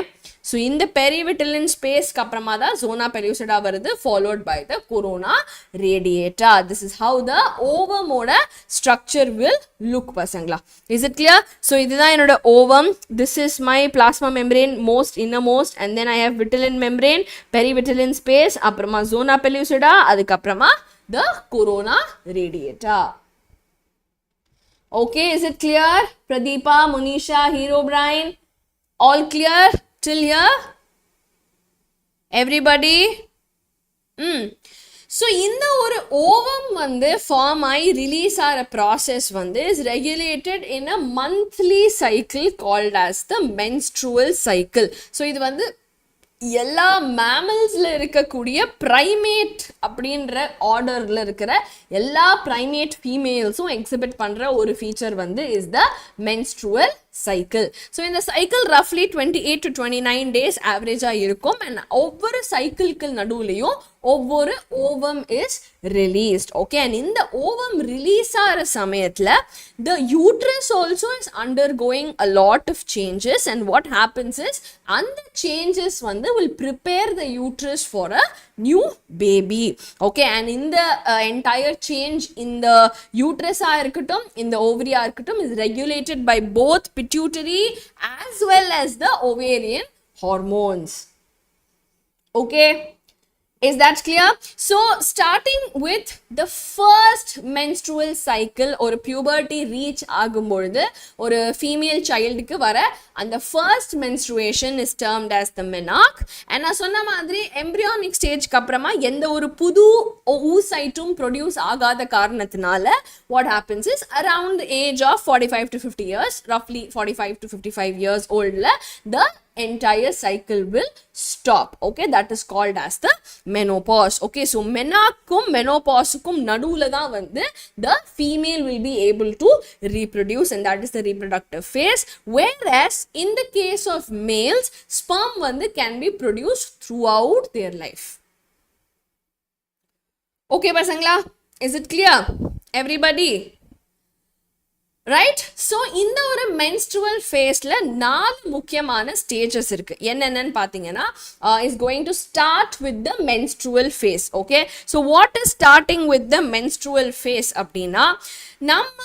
so in the perivitelline space kaprama da zona pellucida varudhu, followed by the corona radiata. This is how the ovum oda structure will look pasangla. Is it clear? So idha enoda ovum, this is my plasma membrane, most innermost, and then I have vitelline membrane, perivitelline space, aprama zona pellucida, adukaprama the corona radiata. Okay, is it clear? Pradeepa, Munisha, Hero Brian, all clear till here? Everybody? So இந்த ஒரு ovum வந்து form ஆகி release ஆகிற process வந்து is regulated in a monthly cycle called as the menstrual cycle. So இது வந்து எல்லா மேமல்ஸில் இருக்கக்கூடிய ப்ரைமேட் அப்படின்ற ஆர்டரில் இருக்கிற எல்லா ப்ரைமேட் ஃபீமேல்ஸும் எக்ஸிபிட் பண்ணுற ஒரு ஃபீச்சர் வந்து is the menstrual cycle. So இந்த சைக்கிள் ரஃப்லி 28 to 29 days ஆவரேஜாக இருக்கும். அண்ட் ஒவ்வொரு சைக்கிளுக்கு நடுவுலையும் ஒவ்வொரு ovum is released. Okay, and இந்த ஓவம் ரிலீஸ் ஆகிற சமயத்தில் the uterus also is undergoing a lot of changes. And what happens is அந்த சேஞ்சஸ் வந்து will prepare the uterus for a new baby. Okay, and in the entire change in the uterus ah irukattum, in the ovary ah irukattum, is regulated by both pituitary as well as the ovarian hormones. Okay, is that clear? So starting with the first menstrual cycle or puberty reach ஆகும்பொழுது ஒரு female child க்கு வர அந்த first menstruation is termed as the menarche. and நான் சொன்ன மாதிரி embryonic stage க்கு அப்புறமா எந்த ஒரு புது oocyte produce ஆகாத காரணத்தினால what happens is around the age of 45 to 50 years, roughly 45 to 55 years old, the entire cycle will stop. Okay, that is called as the menopause. Okay, so menarche menopause nadula da வந்து the female will be able to reproduce, and that is the reproductive phase. Whereas in the case of males, sperm வந்து can be produced throughout their life. Okay pasangla, is it clear everybody? Right? So இந்த ஒரு menstrual phaseல 4 முக்கியமான stages இருக்கு. என்னென்னு பார்த்தீங்கன்னா is going to start with the menstrual phase. Okay, so what is starting with the menstrual phase அப்படின்னா நம்ம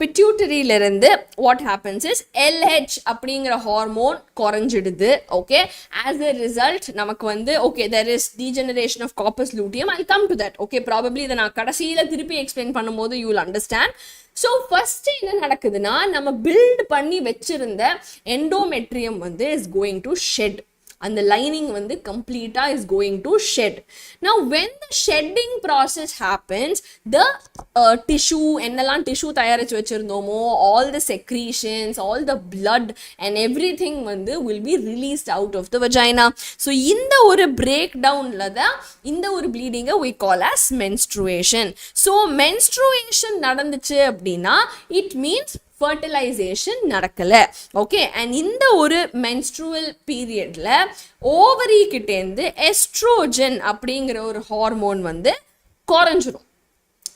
பிட்யூட்டரியில இருந்து what happens is LH அப்படிங்கிற ஹார்மோன் குறைஞ்சிடுது. ஓகே, as a result நமக்கு வந்து okay, there is degeneration of corpus luteum. I'll come to that. Okay, probably இதை நான் கடைசியில திருப்பி எக்ஸ்பிளைன் பண்ணும்போது you will understand. So first என்ன நடக்குதுன்னா நம்ம பில்ட் பண்ணி வச்சிருந்த எண்டோமெட்ரியம் வந்து is going to shed. அந்த லைனிங் வந்து கம்ப்ளீட்டா is going to shed. Now when the shedding process happens, the tissue என்னெல்லாம் tissue தயாரிச்சு வச்சிருந்தோமோ all the secretions, all the blood and everything வந்து will be released out of the vagina. So இந்த ஒரு breakdownல தான் இந்த ஒரு bleeding we call as menstruation. So menstruation நடந்துச்சு அப்படின்னா it means fertilization நடக்கல. ஓகே, அண்ட் இந்த ஒரு menstrual periodல ஓவரி கிட்டேருந்து எஸ்ட்ரோஜன் அப்படிங்கிற ஒரு ஹார்மோன் வந்து குறைஞ்சிரும்.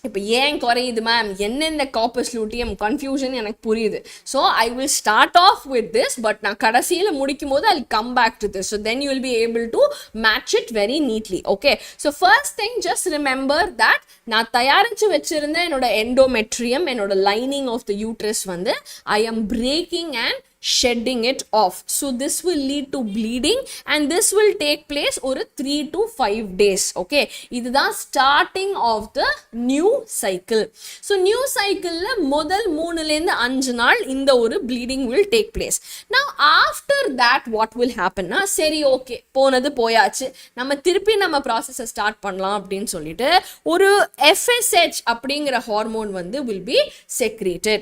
இப்போ ஏன் குறையுது மேம், என்னென்ன காப்பஸ் லூட்டியம் கன்ஃபியூஷன் எனக்கு புரியுது. So I will start off with this, but நான் கடைசியில் முடிக்கும் போது I come back to this. So then you will be able to match it very neatly. Okay, so first thing just remember that நான் தயாரித்து வச்சிருந்த என்னோட endometrium, என்னோட lining of the uterus வந்து I am breaking and shedding it off. So this will lead to bleeding and this will take place over 3 to 5 days. Okay, இதுதான் starting of the new cycle. So new cycle ல முதல் 3 ல இருந்து 5 நாள் இந்த ஒரு bleeding will take place. Now after that what will happen na, சரி okay போனது போயாச்சு, நம்ம திருப்பி நம்ம ப்ராசஸை ஸ்டார்ட் பண்ணலாம் அப்படின்னு சொல்லிட்டு ஒரு FSH அப்படிங்கிற ஹார்மோன் வந்து will be secreted.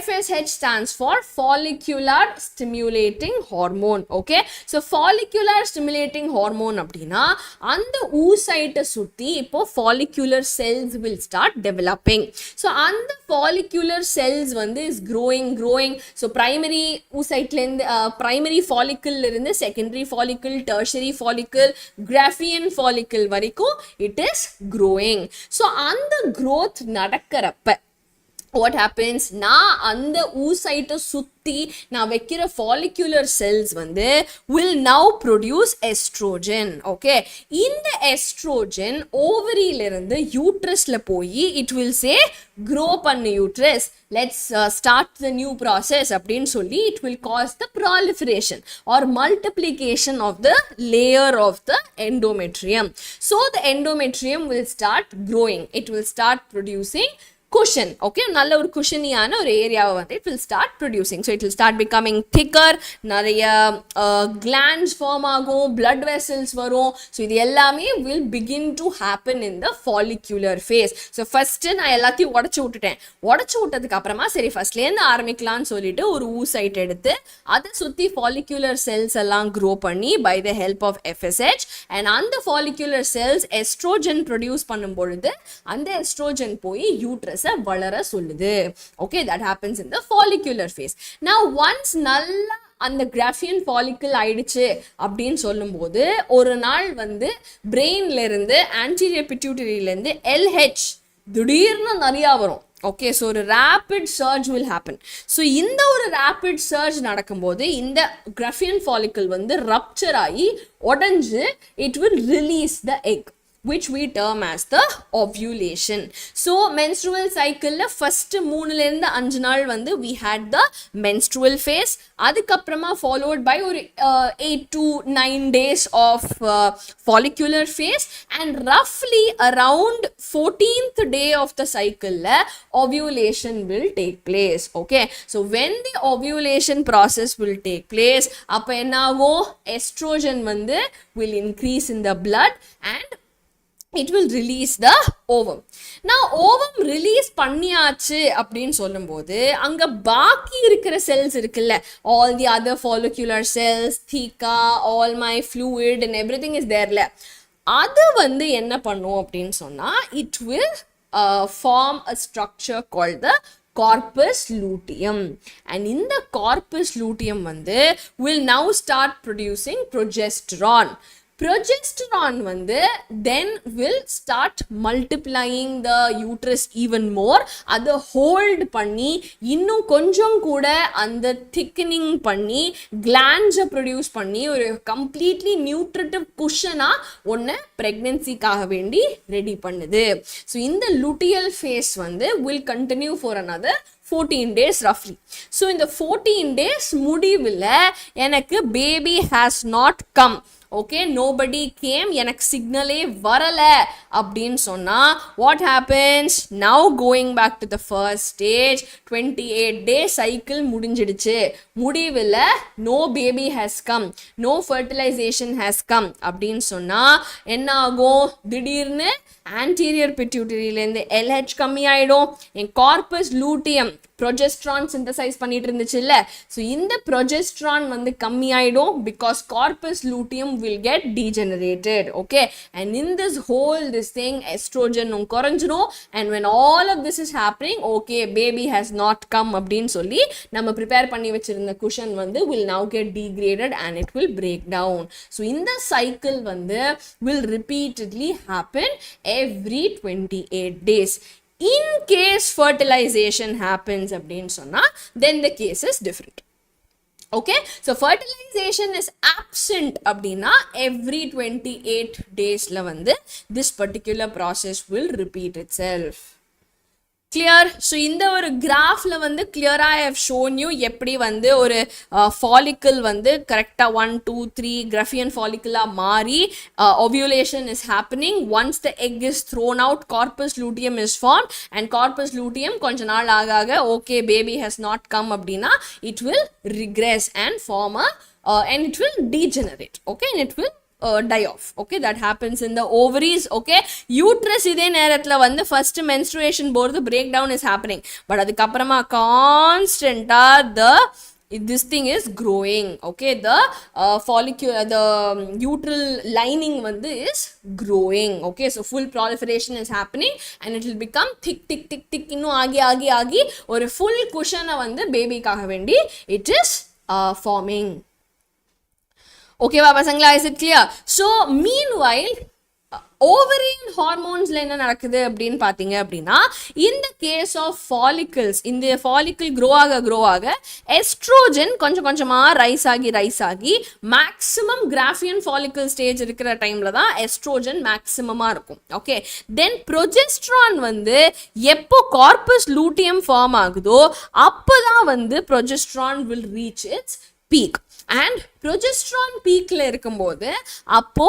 FSH stands for follicular stimulating hormone. Okay, so follicular stimulating hormone அப்படினா அந்த oocyte சுத்தி இப்போ follicular cells will start developing. So அந்த follicular cells வந்து is growing. So primary oocyte ல இருந்து primary follicle ல இருந்து secondary follicle, tertiary follicle, Graafian follicle வரைக்கும் it is growing. So அந்த growth நடக்கறப்ப what happens, நான் அந்த oocyte சுத்தி நான் வைக்கிற follicular cells வந்து will now produce estrogen. Okay, இந்த estrogen ஓவரியில இருந்து யூட்ரஸ்ல போய் it will say grow பண்ணு uterus, let's start the new process அப்படின்னு சொல்லி it will cause the proliferation or multiplication of the layer of the endometrium. So the endometrium will start growing, it will start producing cushion. Okay, நல்ல ஒரு குஷனியான ஒரு ஏரியாவை வந்து it will start producing. So it will start becoming thicker, நிறைய glands form ஆகும், blood vessels வரும். So இது எல்லாமே will begin to happen in the follicular phase. So first நான் எல்லாத்தையும் உடைச்சு விட்டதுக்கு அப்புறமா சரி ஃபர்ஸ்ட்லேருந்து ஆரம்பிக்கலாம்னு சொல்லிட்டு ஒரு oocyte எடுத்து அதை சுற்றி follicular cells எல்லாம் grow பண்ணி by the help of FSH, and அந்த follicular cells estrogen produce பண்ணும் பொழுது அந்த estrogen போய் uterus வளர சொல்லுது. Okay, that happens in the follicular phase. Now once நல்லா அந்த Graafian follicle ஆயிடுச்சு அப்படின்னு சொல்லும்போது ஒரு நாள் வந்து பிரெயின்ல இருந்து anterior pituitaryல இருந்து LH திடீர்னு நிறையா வரும். ஓகே, ஸோ ஒரு rapid surge will happen. So இந்த ஒரு ரேபிட் சர்ஜ் நடக்கும்போது இந்த Graafian follicle வந்து ரப்சர் ஆகி உடஞ்சு it will release the egg, which we term as the ovulation. So menstrual cycle la first 3 ல இருந்து 5 நாள் வந்து we had the menstrual phase, அதுக்கப்புறமா followed by ஒரு 8 to 9 days of follicular phase, and roughly around 14th day of the cycle la ovulation will take place. Okay, so when the ovulation process will take place, அப்ப என்ன ஆகும், estrogen வந்து will increase in the blood and it will release the ovum. Now ovum release பண்ணியாச்சு அப்படின்னு சொல்லும்போது அங்க பாக்கி இருக்கிற செல்ஸ் இருக்குல்ல, all the other follicular cells, theca, all my fluid and everything is there ல, அது வந்து என்ன பண்ணும் அப்படின்னு சொன்னா it will form a structure called the corpus luteum, and in the corpus luteum வந்து will now start producing progesterone. Progesterone வந்து then will start multiplying the uterus even more. அதை hold பண்ணி இன்னும் கொஞ்சம் கூட அந்த thickening பண்ணி glands produce பண்ணி ஒரு completely nutritive cushion-ஆ ஒன்று pregnancy-க்காக வேண்டி ரெடி பண்ணுது. ஸோ இந்த luteal phase வந்து will continue for another 14 days roughly. So இந்த 14 days முடிவில் எனக்கு baby has not come. Okay, nobody came, எனக்கு சிக்னலே வரல அப்படின்னு சொன்னா what happens, now going back to the first stage, 28 day cycle முடிஞ்சிடுச்சு, முடிவில் no baby has come, no fertilization has come அப்படின்னு சொன்னா என்ன ஆகும், திடீர்னு anterior pituitaryல இருந்து LH கம்மி ஆயிடும், என் corpus luteum progesterone synthesize பண்ணிட்டு இருந்துச்சு இல்ல, so இந்த progesterone வந்து கம்மி ஆயிடும் because corpus luteum will get degenerated. Okay, and in this whole thing estrogen koranjiro, and when all of this is happening, okay, baby has not come அப்படினு சொல்லி நம்ம prepare பண்ணி வச்சிருந்த cushion வந்து will now get degraded and it will break down. So in the cycle வந்து will repeatedly happen every 28 days. In case fertilization happens அப்படினு சொன்னா then the case is different. Okay, so fertilization is absent அப்படினா every 28 days la வந்து this particular process will repeat itself. Clear? So இந்த ஒரு கிராஃப்ல வந்து clear-ஆ I have shown you எப்படி வந்து ஒரு follicle வந்து கரெக்டா 1 2 3 Graafian follicle மாறி ovulation is happening. Once the egg is thrown out, corpus luteum is formed, and corpus luteum கொஞ்ச நாள் ஆக okay, baby has not come அப்படினா it will regress and form a and it will degenerate. Okay, and it will die off. Okay, that happens in the ovaries. Okay, uterus இதே நேரத்துல வந்து first menstruation போறது breakdown is happening, but அதுக்கு அப்புறமா constantா this thing is growing. Okay, the follicle, the uteral lining வந்து is growing. Okay, so full proliferation is happening and it will become thick இன்னும் ஆகி ஒரு full cushion வந்து பேபிக்காக வேண்டி it is forming. Okay, Babasangla, is it clear? So, meanwhile, ovarian hormones la enna nadakudhu அப்படினு பாத்தீங்க அப்படினா, in the case of follicles, in the follicle grow ஆக estrogen கொஞ்சமா ரைஸ் ஆகி maximum Graafian follicle stage இருக்கிற டைம்ல தான் estrogen maximum-ஆ இருக்கும். Okay, then progesterone வந்து எப்போ corpus luteum form ஆகுதோ அப்பதான் வந்து progesterone will reach its peak. And progesterone peak la irukumbodhu appo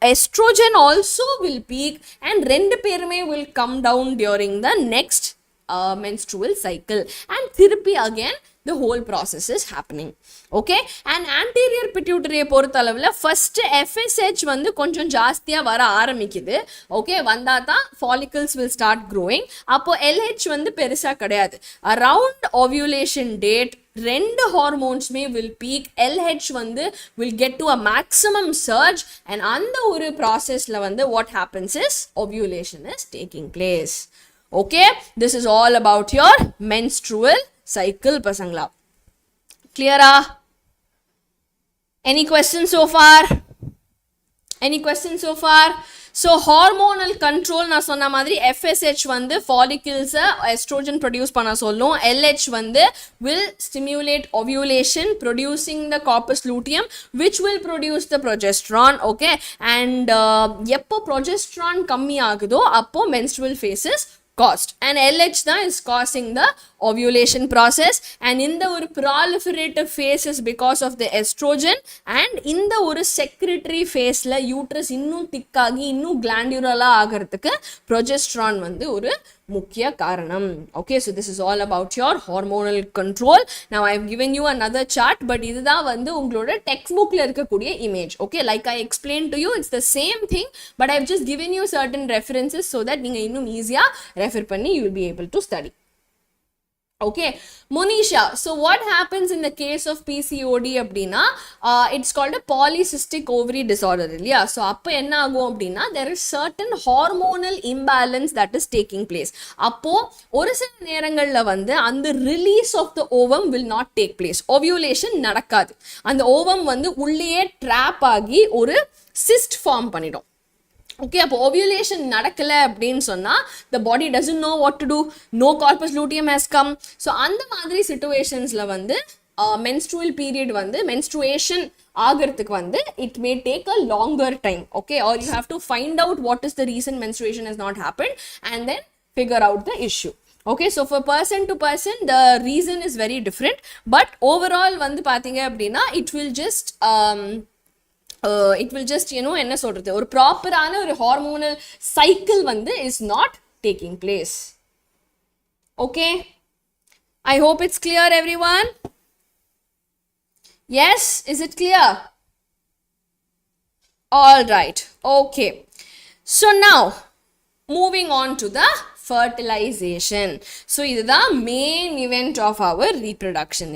estrogen also will peak and rendu perume will come down during the next menstrual cycle, and therapy again the whole process is happening. Okay, and anterior pituitary பொறுத்தளவுல first FSH வந்து கொஞ்சம் ஜாஸ்தியா வர ஆரம்பிக்குது. Okay, வந்தாதான் follicles will start growing. அப்போ LH வந்து பெருசா கிடையாது. Around ovulation date ரெண்டு ஹார்மோன்ஸ்மே will peak. LH வந்து will get to a maximum surge, and அந்த ஒரு ப்ராசஸ்ல வந்து what happens is ovulation is taking place. Okay, this is all about your menstrual cycle pasangla. Clear-ஆ? Any questions so far? Any questions so far? So hormonal control na sonna madri FSH வந்து follicles estrogen produce பண்ண சொல்லும். LH வந்து will stimulate ovulation producing the corpus luteum which will produce the progesterone. Okay, and எப்போ progesterone கம்மி ஆகுதோ அப்போ menstrual phases caused, and LH தான் is causing the ovulation process, and in the ஒரு proliferative phases because of the estrogen, and in the ஒரு secretory phase la uterus இன்னும் thick ஆகி இன்னும் glandular ஆகிறதுக்கு progesterone வந்து ஒரு முக்கிய காரணம். Okay, so this is all about your hormonal control. Now I have given you another chart, but இதுதான் வந்து உங்களோட textbookல இருக்கக்கூடிய image. Okay, like I explained to you, it's the same thing, but I have just given you certain references so that நீங்க இன்னும் ஈஸியா refer பண்ணி you will be able to study. Okay, Monisha, so what happens in the case of PCOD அப்படினா, it's called a polycystic ovary disorder இல்லையா? So அப்போ என்ன ஆகும் அப்படினா, there is certain hormonal imbalance that is taking place. அப்போ ஒரு சில நேரங்கள்ல வந்து அந்த release of the ovum will not take place. Ovulation நடக்காது. அந்த ovum வந்து உள்ளேயே trap ஆகி ஒரு cyst form பண்ணிடும். Okay, அப்போ ovulation நடக்கல அப்படின்னு சொன்னா the body doesn't know what to do, no corpus luteum has come. So அந்த மாதிரி situationsல வந்து menstrual period வந்து menstruation ஆகிறதுக்கு வந்து it may take a longer time. Okay, or you have to find out what is the reason menstruation has not happened and then figure out the issue. Okay, so for person to person the reason is very different, but overall வந்து பாத்தீங்க அப்படின்னா it will just you know என்ன சொல்றது, ஒரு ப்ராப்பரான ஒரு hormonal cycle வந்து is not taking place. Okay, I hope it's clear everyone. Yes, is it clear? All right. Okay, so now moving on to the fertilization. So this is the main event of our reproduction.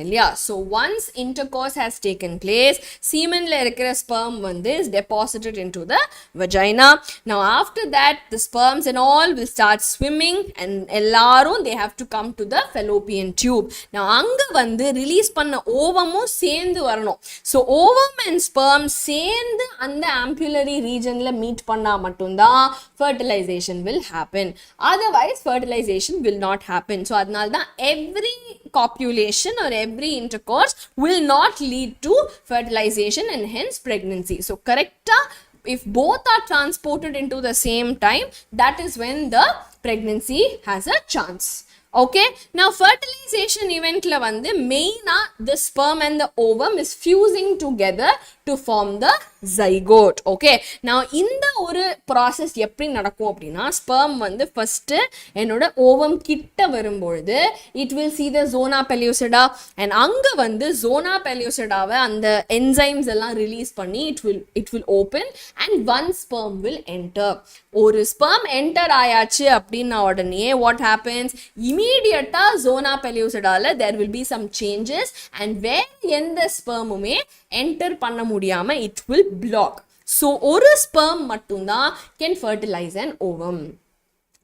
So once intercourse has taken place, semen la irukra sperm is deposited into the vagina. Now after that, the sperms and all will start swimming, and ellarum they have to come to the fallopian tube. Now anga release panna ovum சேர்ந்து வரணும். So ovum and sperm சேர்ந்து அந்த ampullary region la meet பண்ணா மட்டும்தான் fertilization will happen. Otherwise fertilization will not happen. So adnal da every copulation or every intercourse will not lead to fertilization and hence pregnancy. So correcta, if both are transported into the same time, that is when the pregnancy has a chance. Okay, now fertilization event la main the sperm and the ovum is fusing together to form the zygote. Okay, now in the ஒரு process எப்படி நடக்கும் அப்படின்னா, sperm first என்னோட ovum கிட்ட வரும்பொழுது it will see the zona pellucida, and அங்க zona pellucida அந்த enzymes எல்லாம் release பண்ணி it will open and one sperm will enter. ஒரு sperm enter ஆயாச்சு அப்படின்னா உடனே what happens, immediately zona pellucida there will be some changes, and where எந்த sperm-உமே enter பண்ண முடியாம it will block. So ஒரு sperm மட்டும்தான் can fertilize an ovum.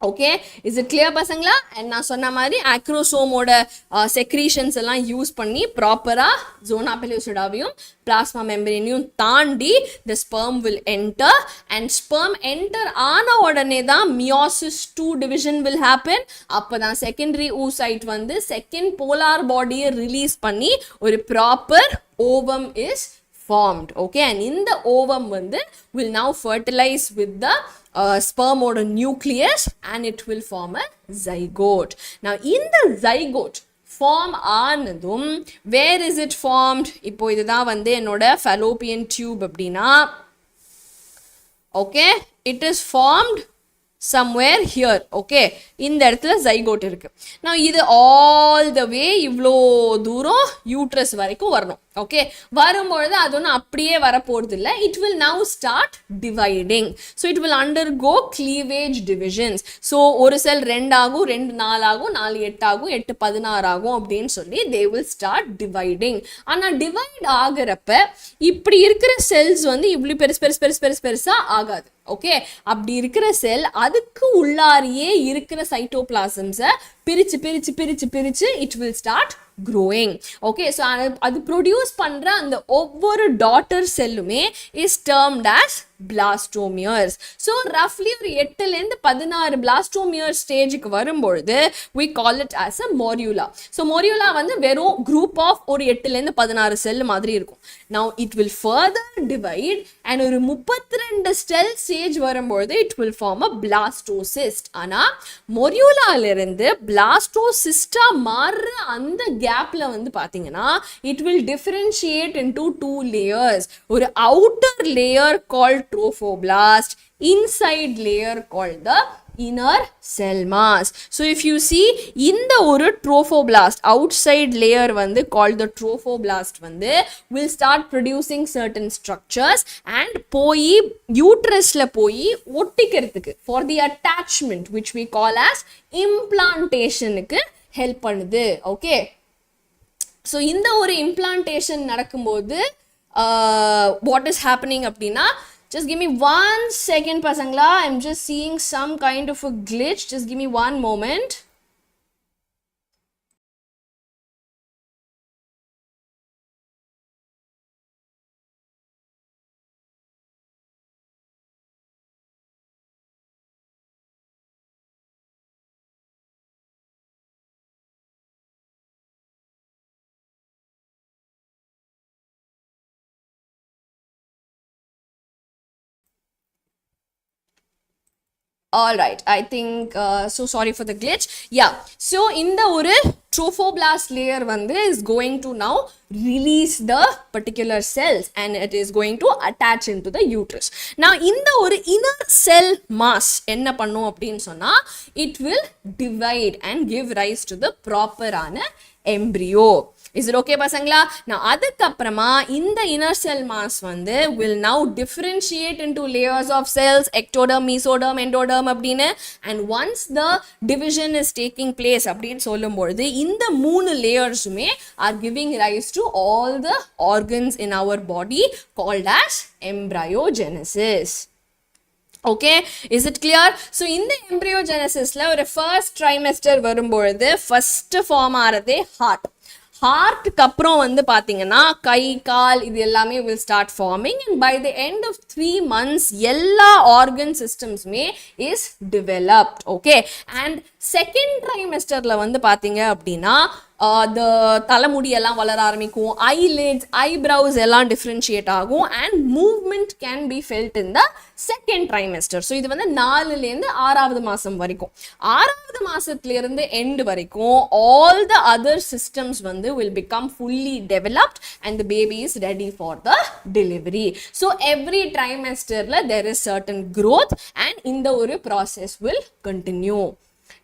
Okay, is it clear pasangla? And நான் சொன்ன மாதிரி acrosome-ஓட secretions எல்லாம் யூஸ் பண்ணி ப்ராப்பரா zona pellucida-வையும் plasma membrane-ஐயும் தாண்டி the sperm will enter, and sperm enter ஆன உடனே தான் meiosis 2 division will happen. அப்பதான் secondary oocyte second polar body-யை release பண்ணி ஒரு proper ovum is formed. Okay, and in the ovum will now fertilize with the sperm or nucleus, and it will form a zygote. Now in the zygote form ஆனதும் where is it formed? இப்போ இதுதான் என்னோட fallopian tube அப்படினா, okay, it is formed somewhere here. Okay, இந்த இடத்துல zygote இருக்கு. Now இது all the way இவ்ளோ தூரம் uterus வரைக்கும் வரணும். Okay, வரும்பொழுது அது ஒன்றும் அப்படியே வரப்போறது இல்லை. It will now start dividing. So it will undergo cleavage divisions. So ஒரு செல் 2 ஆகும், 2 4 ஆகும், 4 8 ஆகும், 8 16 ஆகும் அப்படின்னு சொல்லி they will start dividing. ஆனா டிவைட் ஆகிறப்ப இப்படி இருக்கிற செல்ஸ் இப்படி பெருசா ஆகாது. ஓகே, அப்படி இருக்கிற செல் அதுக்கு உள்ளாரியே இருக்கிற சைட்டோபிளாசம்ஸை பிரிச்சு it will start growing. Okay, so அது ப்ரொடியூஸ் பண்ற அந்த ஒவ்வொரு டாட்டர் செல்லுமே is termed as blastomeres. So roughly ஒரு 8 ல இருந்து 16 blastomeres ஸ்டேஜுக்கு வரும்பொழுது we call it as a morula. So morula வெறும் group of ஒரு 8 ல இருந்து 16 செல் மாதிரி இருக்கும். Now it will further divide, and ஒரு 32 செல் ஸ்டேஜ் வரும்பொழுது it will form a blastocyst. ஆனா morula-ல இருந்து blastocyst மாறுற அந்த கேப்ல பாத்தீங்கன்னா it will differentiate into 2 layers. ஒரு outer layer called trophoblast, inside layer called the inner cell mass. So if you see in the ஒரு trophoblast, outside layer called the trophoblast will start producing certain structures and போய் uterusல போய் ஒட்டிக்கிறதுக்கு for the attachment which we call as implantation-க்கு help பண்ணுது. Okay, so இந்த ஒரு implantation நடக்கும்போது what is happening அப்படின்னா, just give me 1 second pasangla, I'm just seeing some kind of a glitch, just give me 1 moment. All right, I think so sorry for the glitch. Yeah, so in the ஒரு trophoblast layer is going to now release the particular cells, and it is going to attach into the uterus. Now in the ஒரு inner cell mass என்ன பண்ணும் அப்படின்னு சொன்னா, it will divide and give rise to the proper ஆன embryo. Is it okay பசங்களா? Now அதுக்கப்புறமா இந்த inner cell mass வந்து will now differentiate into layers of cells, ectoderm, mesoderm, endoderm அப்படின்னு. And once the division is taking place அப்படின்னு சொல்லும்பொழுது இந்த 3 layers-உமே are giving rise to all the organs in our body called as embryogenesis. Okay, is it clear? So in the embryogenesis la ஒரு first trimester வரும்பொழுது first form ஆறதே heart. ஹார்ட்டுக்கு அப்புறம் வந்து பார்த்தீங்கன்னா கை கால் இது எல்லாமே will start forming and by the end of 3 months எல்லா organ systems-மே is developed. Okay, and second trimesterல வந்து பார்த்தீங்க அப்படின்னா the தலைமுடி எல்லாம் வளர ஆரம்பிக்கும், eyelids, eyebrows எல்லாம் differentiate ஆகும் and movement can be felt in the second trimester. So இது வந்து 4லேருந்து 6வது மாசம் வரைக்கும், 6வது மாசத்திலிருந்து end வரைக்கும் all the other systems வந்து will become fully developed and the baby is ready for the delivery. So every trimesterல there is certain growth and இந்த ஒரு process will continue.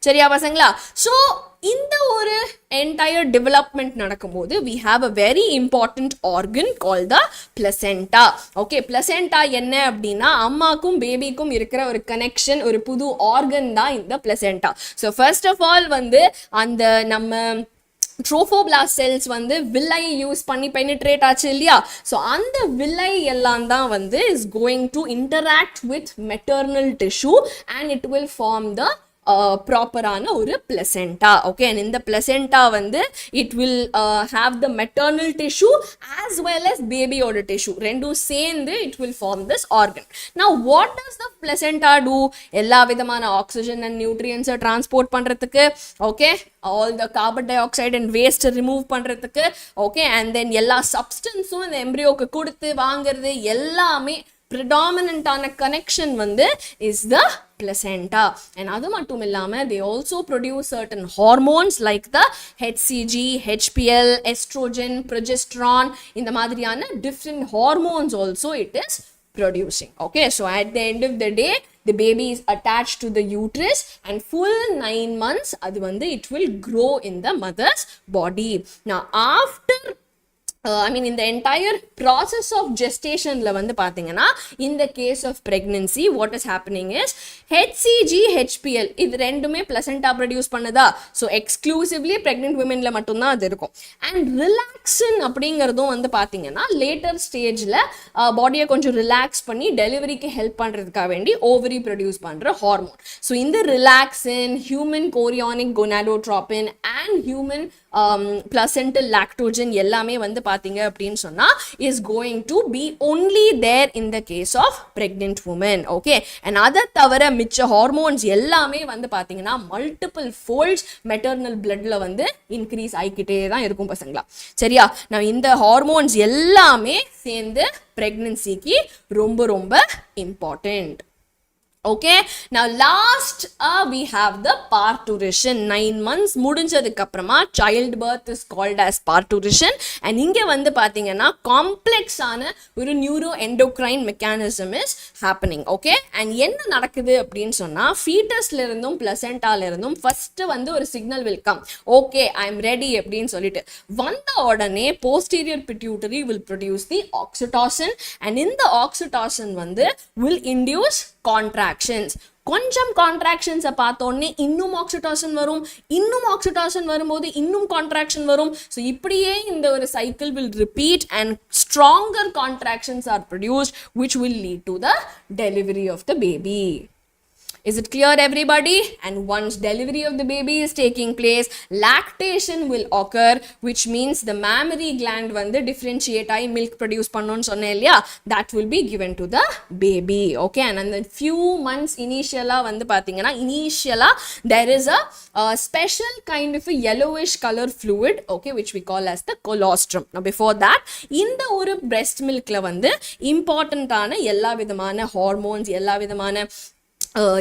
சரியா பசங்களா? So இந்த ஒரு entire development நடக்கும்போது we have a very important organ called the placenta. Okay, placenta என்ன அப்படின்னா அம்மாக்கும் பேபிக்கும் இருக்கிற ஒரு கனெக்ஷன், ஒரு புது ஆர்கன் தான் இந்த placenta. So first of all வந்து அந்த நம்ம ட்ரோஃபோபிளாஸ்ட் செல்ஸ் வந்து வில்லை யூஸ் பண்ணி பெனிட்ரேட் ஆச்சு இல்லையா? ஸோ அந்த வில்லை எல்லாம் தான் வந்து is going to interact with maternal tissue and it will form the ப்ராப்பரான ஒரு placenta. Okay, and in the placenta வந்து it will have the maternal tissue as well as baby oda tissue ரெண்டும் சேர்ந்து it will form this organ. Now what does the placenta do? எல்லா விதமான oxygen and nutrients transport பண்றதுக்கு, okay, all the carbon dioxide and waste remove பண்றதுக்கு, okay, and then எல்லா substance-உம் இந்த embryo-க்கு கொடுத்து வாங்குறது எல்லாமே predominant ஆன connection வந்து is the placenta. And அது மட்டும் இல்லாம they also produce certain hormones like the HCG, HPL, estrogen, progesterone, இந்த மாதிரியான different hormones also it is producing. Okay, so at the end of the day the baby is attached to the uterus and full 9 months அது வந்து it will grow in the mother's body. Now after I mean in the entire process of gestation la vandu pathina in the case of pregnancy what is happening is HCG HPL idu rendume placenta produce pannada, so exclusively pregnant women la mattum da adu irukum. And relaxin அப்படிங்கிறதும் வந்து பாத்தீங்கன்னா later stage la body கொஞ்சம் relax பண்ணி delivery க்கு help பண்றதுக்காக வேண்டி ovary produce பண்ற hormone. So இந்த relaxin, human chorionic gonadotropin and human placental lactogen எல்லாமே வந்து பாத்தீங்க அப்படின்னு சொன்னா is going to be only there in the case of pregnant women. Okay, and அதை தவிர மிச்ச ஹார்மோன்ஸ் எல்லாமே வந்து பாத்தீங்கன்னா multiple folds maternal bloodல வந்து increase ஆயிக்கிட்டே தான் இருக்கும் பசங்களா. சரியா? நான் இந்த ஹார்மோன்ஸ் எல்லாமே சேர்ந்து pregnancy-க்கு ரொம்ப ரொம்ப important. Okay, now last we have the parturition. 9 months முடிஞ்சதுக்கு அப்புறமா childbirth is called as parturition and இங்க வந்து பாத்தீங்கன்னா complex ஆன ஒரு neuroendocrine mechanism is happening. Okay, and என்ன நடக்குது அப்படின்னு சொன்னா fetusல இருந்தும் placentaல இருந்தும் first வந்து ஒரு signal will come. Okay, I am ready அப்படின்னு சொல்லிட்டு வந்த உடனே posterior pituitary will produce the oxytocin and in the oxytocin வந்து will induce contractions. கொஞ்சம் contractions பார்த்தோன்னே இன்னும் oxytocin வரும், இன்னும் oxytocin வரும்போது இன்னும் contraction வரும். ஸோ இப்படியே இந்த ஒரு cycle will repeat and stronger contractions are produced which will lead to the delivery of the baby. Is it clear everybody? And once delivery of the baby is taking place, lactation will occur, which means the mammary gland வந்து differentiate ஆகி milk produce பண்ணணும்னு சொன்னேன் இல்லையா, that will be given to the baby. Okay, and then few months initially வந்து பாத்தீங்கன்னா initially there is a special kind of a yellowish color fluid, okay, which we call as the colostrum. Now before that இந்த ஒரு breast milkல வந்து important ஆன எல்லா விதமான hormones, எல்லா விதமான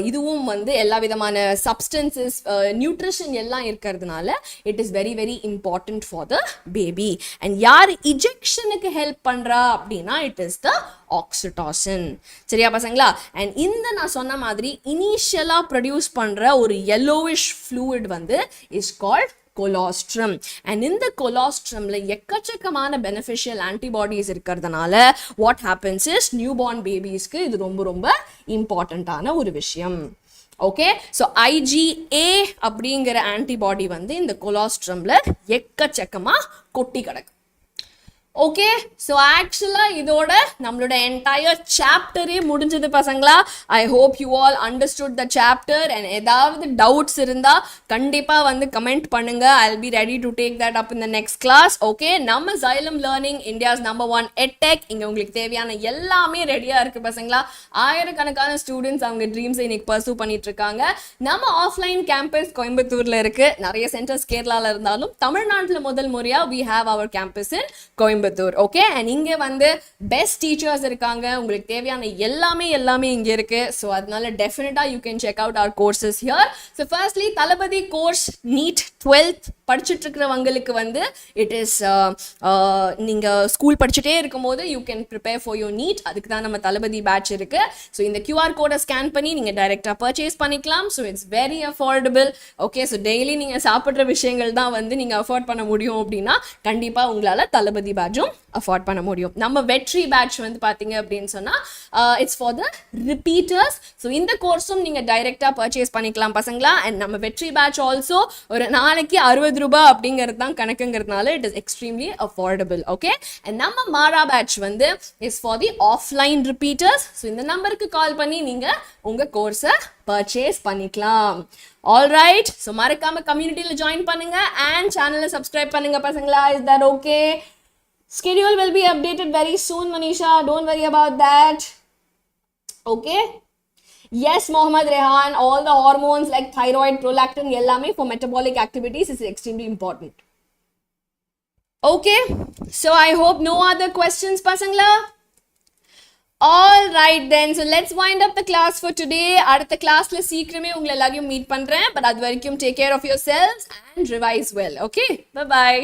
இதுவும் வந்து எல்லா விதமான substances, nutrition எல்லாம் இருக்கிறதுனால it is very very important for the baby. And யார் ejectionக்கு help பண்றா அப்படின்னா it is the oxytocin. சரியா பசங்களா? and இந்த நான் சொன்ன மாதிரி initially produce பண்ற ஒரு yellowish fluid வந்து is called colostrum. And in the colostrum la எக்கச்சக்கமான beneficial antibodies இருக்கிறதுனால what happens is newborn babies க்கு இது ரொம்ப ரொம்ப important ஆன ஒரு விஷயம். Okay, so IgA அப்படிங்கிற ஆன்டிபாடி வந்து இந்த கொலாஸ்ட்ரம்ல எக்கச்சக்கமா கொட்டி கிடக்கு. ஓகே, ஸோ ஆக்சுவலாக இதோட நம்மளோட என்டையர் சாப்டரே முடிஞ்சது பசங்களா. I hope you all understood the chapter. And ஏதாவது டவுட்ஸ் இருந்தால் கண்டிப்பாக வந்து கமெண்ட் பண்ணுங்க. I will be ready to take that up in the next class. Okay, நம்ம Xylem learning India's number 1 EdTech. இங்கே உங்களுக்கு தேவையான எல்லாமே ரெடியாக இருக்குது பசங்களா. ஆயிரக்கணக்கான ஸ்டூடெண்ட்ஸ் அவங்க ட்ரீம்ஸை இன்னைக்கு பர்சூ பண்ணிட்டு இருக்காங்க. நம்ம ஆஃப்லைன் கேம்பஸ் கோயம்புத்தூரில் இருக்குது. நிறைய சென்டர்ஸ் கேரளாவில் இருந்தாலும் தமிழ்நாட்டில் முதல் முறையாக we have our campus in Coimbatore. Okay, and இங்கே வந்து பெஸ்ட் டீச்சர்ஸ் இருக்காங்க. உங்களுக்கு தேவையான எல்லாமே இங்கே இருக்கு. ஸோ அதனால டெஃபினட்டா you can check out our courses here. So firstly Thalapathy course NEET 12th படிச்சுட்டு இருக்கிறவங்களுக்கு வந்து இட் இஸ் நீங்க ஸ்கூல் படிச்சுட்டே இருக்கும்போது you can prepare for your NEET. அதுக்கு தான் நம்ம தளபதி பேட்ச் இருக்கு. ஸோ இந்த QR கோடை ஸ்கேன் பண்ணி நீங்க டைரக்டா பர்ச்சேஸ் பண்ணிக்கலாம். So it's very affordable. Okay, so daily நீங்க சாப்பிட்ற விஷயங்கள் தான் வந்து நீங்க அஃபோர்ட் பண்ண முடியும் அப்படின்னா கண்டிப்பா உங்களால தளபதி பேட்சும் அஃபோர்ட் பண்ண முடியும். நம்ம வெட்ரி பேட்ச் வந்து பாத்தீங்க அப்படின்னு சொன்னா it's for the repeaters. So இந்த கோர்ஸும் நீங்க டைரக்டா பர்ச்சேஸ் பண்ணிக்கலாம் பசங்களா. அண்ட் நம்ம வெட்ரி பேட்ச் ஆல்சோ ஒரு நாளைக்கு 60 ரூபாய் அப்படிங்கிறது தான் கணக்குங்கிறதுனால it is extremely affordable. Okay, and நம்ம MAARA பேட்ச் வந்து is for the offline repeaters. So இந்த நம்பருக்கு கால் பண்ணி நீங்க உங்க கோர்ஸை பர்ச்சேஸ் பண்ணிக்கலாம். ஆல்ரைட், ஸோ மறக்காம கம்யூனிட்டியில ஜாயின் பண்ணுங்க அண்ட் சேனலை சப்ஸ்கிரைப் பண்ணுங்க பசங்களா. Is that okay? Schedule will be updated very soon, Manisha. Don't worry about that. Okay? Yes, Mohammad Rehan, all the hormones like thyroid, prolactin, ellame for metabolic activities is extremely important. Okay? So I hope no other questions, pasangla. All right then. So let's wind up the class for today. Adutha class la seekrame ungala ellariyum meet pandren. But adu varaikum take care of yourselves and revise well. Okay? Bye bye.